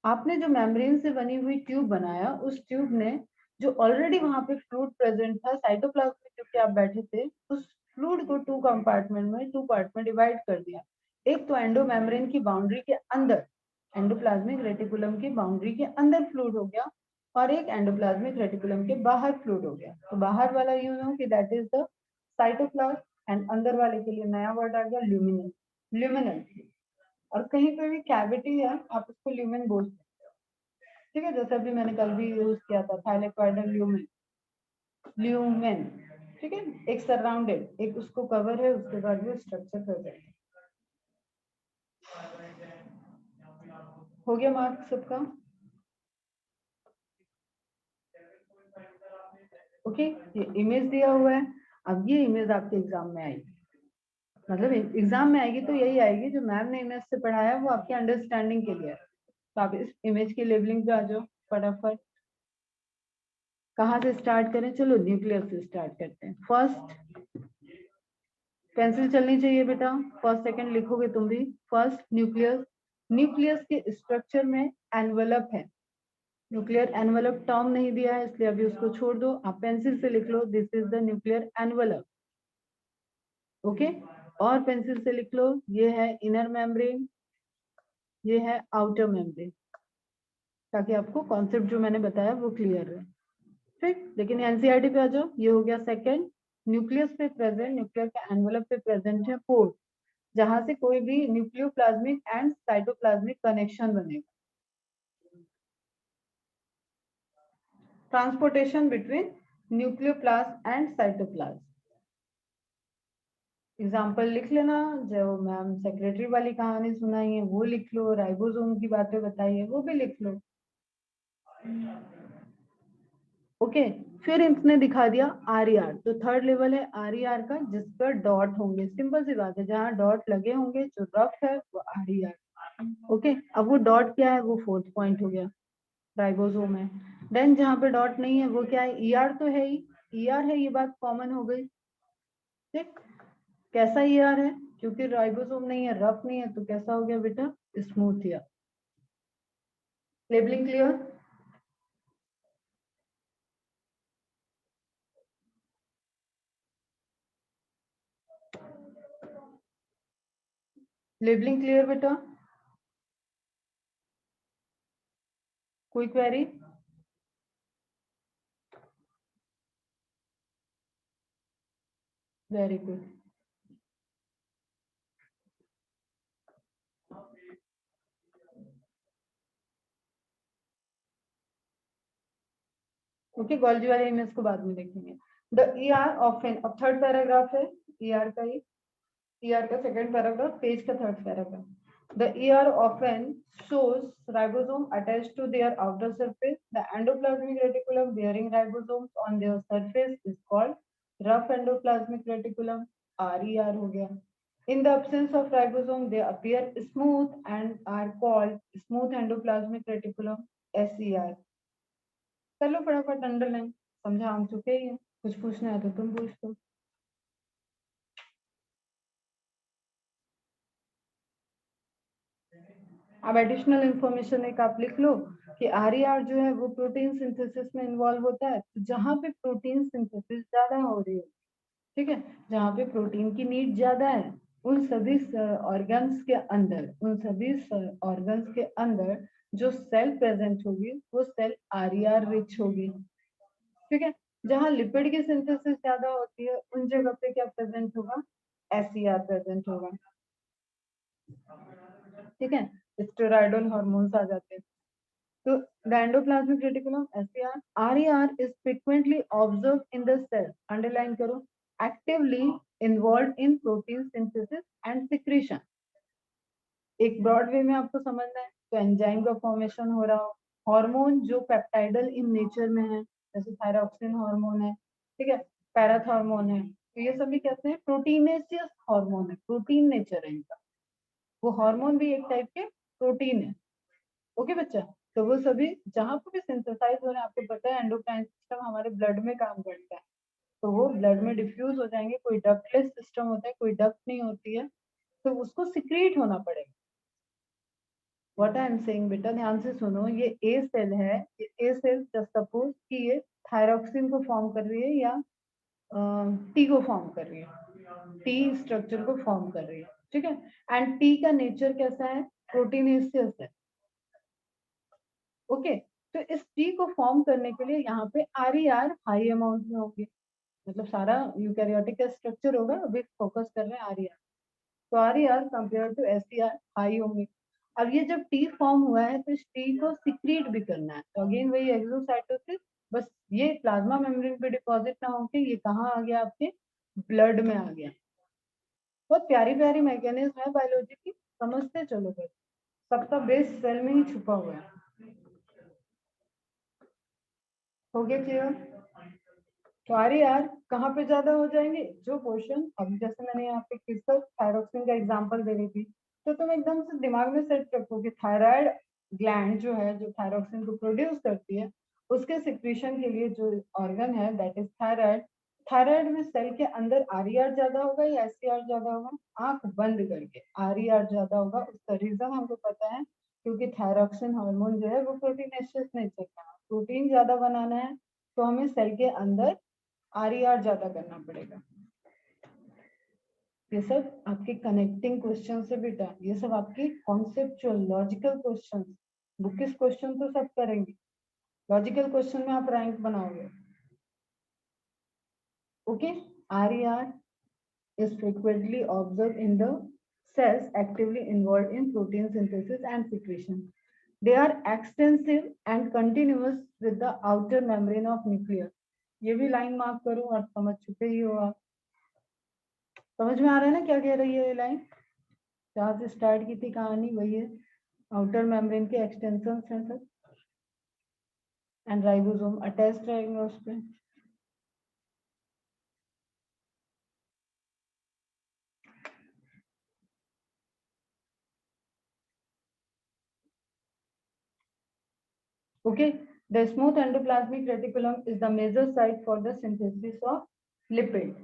आपने जो मेम्ब्रेन से बनी हुई ट्यूब बनाया, उस ट्यूब ने जो ऑलरेडी वहां पे फ्लूइड प्रेजेंट था साइटोप्लाज्म में, क्योंकि आप बैठे थे, उस फ्लूइड को टू कंपार्टमेंट में, टू पार्ट में डिवाइड कर दिया। एक तो एंडो मेम्ब्रेन की बाउंड्री के अंदर, एंडोप्लाज्मिक रेटिकुलम की बाउंड्री के अंदर फ्लूइड हो गया, और एक एंडोप्लाज्मिक रेटिकुलम के बाहर फ्लूइड हो गया। तो बाहर वाला यू नो कि that is the cytoplasm, and अंदर वाले के लिए नया वर्ड आ गया ल्यूमिनल, ल्यूमिनल। और कहीं पे भी कैविटी है आप उसको ल्यूमेन बोल सकते हो, ठीक है, जैसा भी मैंने कल भी यूज किया था थाइलेकोइडल ल्यूमेन, ल्यूमेन, ठीक है, एक सराउंडेड, एक उसको कवर है, उसके बाद वो स्ट्रक्चर प्रेजेंट है। हो गया मार्क सबका? ओके, ये इमेज दिया हुआ है, अब ये इमेज आपके एग्जाम में आएगी, मतलब एग्जाम में आएगी तो यही आएगी जो मैम ने इमेज से पढ़ाया वो आपके अंडरस्टैंडिंग के लिए है। तो आप इस इमेज की लेबलिंग पे आ जाओ फटाफट। कहाँ से स्टार्ट करें? चलो न्यूक्लियस से स्टार्ट करते हैं। फर्स्ट पेंसिल चलनी चाहिए बेटा, फर्स्ट सेकंड लिखोगे तुम भी। फर्स्ट न्यूक्लियस, न्यूक्लियस के स्ट्रक्चर में एनवेलप है, न्यूक्लियर एनवेलप टर्म नहीं दिया है इसलिए अभी उसको छोड़ दो, आप पेंसिल से लिख लो this is the nuclear envelope. Okay, और पेंसिल से लिख लो ये है इनर मेम्ब्रेन, ये है आउटर मेम्ब्रेन, ताकि आपको कॉन्सेप्ट जो मैंने बताया वो क्लियर रहे। ठीक, लेकिन एनसीईआरटी पे आ जाओ, ये हो गया सेकंड। न्यूक्लियस पे प्रेजेंट, न्यूक्लियर के एनवेलप पे प्रेजेंट है पोर्ट, जहां से कोई भी न्यूक्लियोप्लाज्मिक एंड साइटोप्लाज्मिक कनेक्शन बनेगा। Transportation between nucleoplasm and cytoplasm, example लिख लेना, जो मैम सेक्रेटरी वाली कहानी सुनाई है वो लिख लो, राइबोसोम की बातें बताई है वो भी लिख लो। ओके, फिर इसने दिखा दिया आरईआर, तो थर्ड लेवल है आरईआर का, जिस पर डॉट होंगे, सिंपल सी बात है, जहां डॉट लगे होंगे जो रफ है वो आरईआर। ओके, अब वो डॉट क्या है? वो फोर्थ पॉइंट हो गया, राइबोसोम है। देन जहां पे डॉट नहीं है वो क्या है? ईआर तो है ही, ईआर है, ये बात कॉमन हो गई। ठीक, कैसा ईआर है? क्योंकि राइबोसोम नहीं है, रफ नहीं है, तो कैसा हो गया बेटा? Smooth ER. Labelling clear? Labelling clear बेटा? कोई query? Very good. Okay, Golgi वाले इमेज को बाद में देखेंगे। द ईआर ऑफ एन, अब थर्ड पैराग्राफ है ईआर का ही, ईआर का सेकंड पैराग्राफ, पेज का third paragraph. The ER often shows ribosome attached to their outer surface. The endoplasmic reticulum bearing ribosomes on their surface is called rough endoplasmic reticulum, RER हो गया। In the absence of ribosome, they appear smooth and are called smooth endoplasmic reticulum, SER। कर लो फटाफट underline, समझा हम चुके ही हैं, कुछ पूछना है तो तुम पूछ लो। अब एडिशनल इंफॉर्मेशन एक आप लिख लो कि आरईआर जो है वो प्रोटीन सिंथेसिस में इन्वॉल्व होता है। तो जहां पे प्रोटीन सिंथेसिस ज्यादा हो रही है, ठीक है, जहां पे प्रोटीन की नीड ज्यादा है, उन सभी ऑर्गन्स के अंदर, उन सभी ऑर्गन्स के अंदर जो सेल प्रेजेंट होगी वो सेल आरईआर रिच होगी। ठीक है, जहां लिपिड की सिंथेसिस ज्यादा होती है उन जगह पे क्या प्रेजेंट होगा, एसईआर प्रेजेंट होगा। ठीक है, स्टेरॉयडल हार्मोन्स आ जाते हैं। तो the endoplasmic reticulum SER, RER is frequently observed in the cell, underline करो, actively involved in protein synthesis and secretion। एक ब्रॉड वे में आपको समझना है, तो एंजाइम का फॉर्मेशन हो रहा हो, हार्मोन जो पेप्टाइडल इन नेचर में है, जैसे थायरॉक्सिन हार्मोन है, ठीक है, पैराथॉर्मोन है, तो ये सभी कहते हैं प्रोटीनेशियस हार्मोन है, प्रोटीन नेचर है इनका। वो हार्मोन भी एक टाइप के प्रोटीन है। ओके बच्चा, तो वो सभी जहां पर भी सिंथेसाइज हो रहे हैं, आपको पता है एंडोक्राइन सिस्टम हमारे ब्लड में काम करता है, तो वो ब्लड में डिफ्यूज हो जाएंगे। कोई डक्टलेस सिस्टम होता है, कोई डक्ट नहीं होती है, तो उसको सिक्रीट होना पड़ेगा। व्हाट आई एम सेइंग बेटा, ध्यान से सुनो, ये ए सेल है, ये ए सेल जस्ट सपोज कि ये थायरॉक्सिन को फॉर्म कर रही है या टी को फॉर्म कर रही है, टी स्ट्रक्चर को फॉर्म कर रही है, ठीक है, एंड टी का नेचर कैसा है, प्रोटीनेशियस है। ओके, तो इस टी को फॉर्म करने के लिए यहाँ पे आरईआर हाई अमाउंट में होगी, मतलब सारा यूकैरियोटिक का स्ट्रक्चर होगा, अभी फोकस कर रहे हैं आरईआर, तो RER compare to SER high होंगे। अब ये जब टी फॉर्म हुआ है तो इस टी को सिक्रीट भी करना है, तो अगेन वही एक्सोसाइटोसिस, बस ये प्लाज्मा मेम्ब्रेन पे डिपॉजिट ना होके ये कहाँ आ गया, आपके ब्लड में आ गया। बहुत प्यारी प्यारी मैकेनिज्म है बायोलॉजी की, समझते चलो बस, सबका बेस सेल में ही छुपा हुआ है। हो गया क्लियर? तो आरईआर कहाँ पे ज्यादा हो जाएंगे, जो पोर्शन, अब जैसे मैंने यहाँ पे किसका थायरोक्सिन का एग्जांपल दे रही थी, तो तुम एकदम से दिमाग में सेट रखो कि थायराइड ग्लैंड जो है, जो थायरोक्सिन को प्रोड्यूस करती है, उसके सिक्रीशन के लिए जो ऑर्गन है दैट इज थायराइड। थायराइड में सेल के अंदर आरईआर ज्यादा होगा या एसईआर ज्यादा होगा, आंख बंद करके आरईआर ज्यादा होगा। उसका रीजन हमको पता है, क्योंकि थायरोक्सिन हार्मोन जो है वो प्रोटीनेशियस नेचर का है, प्रोटीन ज्यादा बनाना है तो हमें सेल के अंदर आरईआर ज्यादा करना पड़ेगा। ये सब आपके कनेक्टिंग क्वेश्चन से बेटा, ये सब आपकी conceptual logical question, bookish question तो सब करेंगे, लॉजिकल क्वेश्चन में आप रैंक बनाओगे। Okay, RER is frequently observed in the cells actively involved in protein synthesis and secretion. They are extensive and continuous with the outer membrane of nucleus। ये भी line mark करो और समझ चुके ही हो आप, समझ में आ रहा है ना क्या कह रही है ये लाइन, जहाँ से स्टार्ट की थी कहानी वही है, आउटर मेम्ब्रेन के एक्सटेंशन है सब, एंड राइबोसोम अटैच्ड रहेंगे उस पे। Okay, the smooth endoplasmic reticulum is the major site for the synthesis of lipid।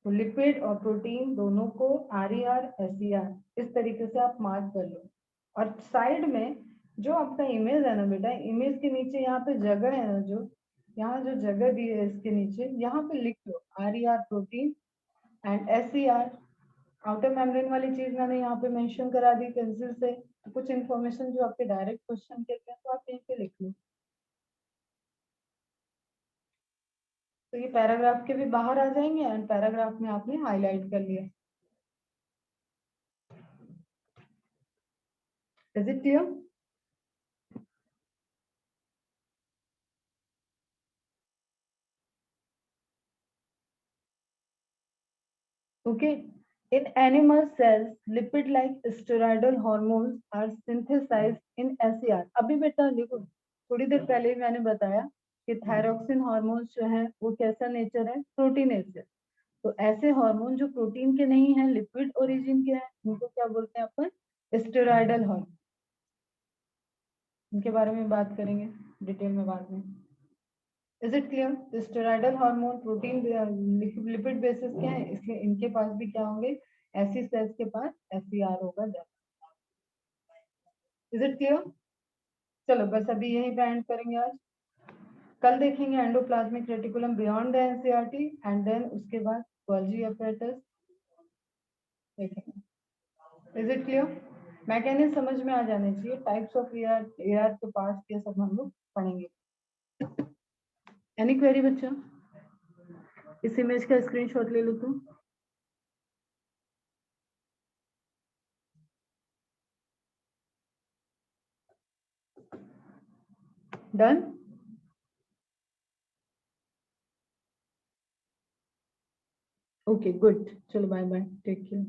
तो लिपिड और प्रोटीन दोनों को आरईआर एसईआर इस तरीके से आप मार्क कर लो। और साइड में जो आपका इमेज है ना बेटा, इमेज के नीचे यहाँ पे जगह है ना, जो यहाँ जो जगह दी है इसके नीचे, यहाँ पे लिख लो RER protein and SER outer membrane वाली चीज मैंने यहाँ पे मेंशन करा दी पेंसिल से। तो कुछ इन्फॉर्मेशन जो आपके डायरेक्ट क्वेश्चन के हैं तो आप यहीं पे लिख लो। तो ये पैराग्राफ के भी बाहर आ जाएंगे एंड पैराग्राफ में आपने हाईलाइट कर लिया। Is it clear? Okay. In animal cells, lipid-like steroidal hormones are synthesized in SCR. अभी बेटा देखो, थोड़ी देर पहले ही मैंने बताया कि थायरोक्सिन हार्मोन्स जो है वो कैसा नेचर है, प्रोटीनेशियस। तो ऐसे हार्मोन जो प्रोटीन के नहीं है, लिपिड ओरिजिन के हैं, उनको क्या बोलते हैं अपन? Steroidal hormone. इनके बारे में बात करेंगे डिटेल में बाद में। Is it clear? Steroidal hormone protein lipid basis के हैं, इसलिए इनके पास भी क्या होंगे? ऐसी सेल्स के पास एससीआर होगा ज्यादा। Is it clear? चलो बस अभी यही पे एंड करेंगे आज। कल देखेंगे endoplasmic reticulum beyond the NCERT and then उसके बाद गोल्जी apparatus देखेंगे। Is it clear? मैकेनिज्म समझ में आ जाने चाहिए, टाइप्स ऑफ एआर के पार्ट्स ये सब हम लोग पढ़ेंगे। एनी क्वेरी बच्चा? इस इमेज का स्क्रीनशॉट ले लो तुम। डन? ओके गुड, चलो बाय बाय, टेक केयर।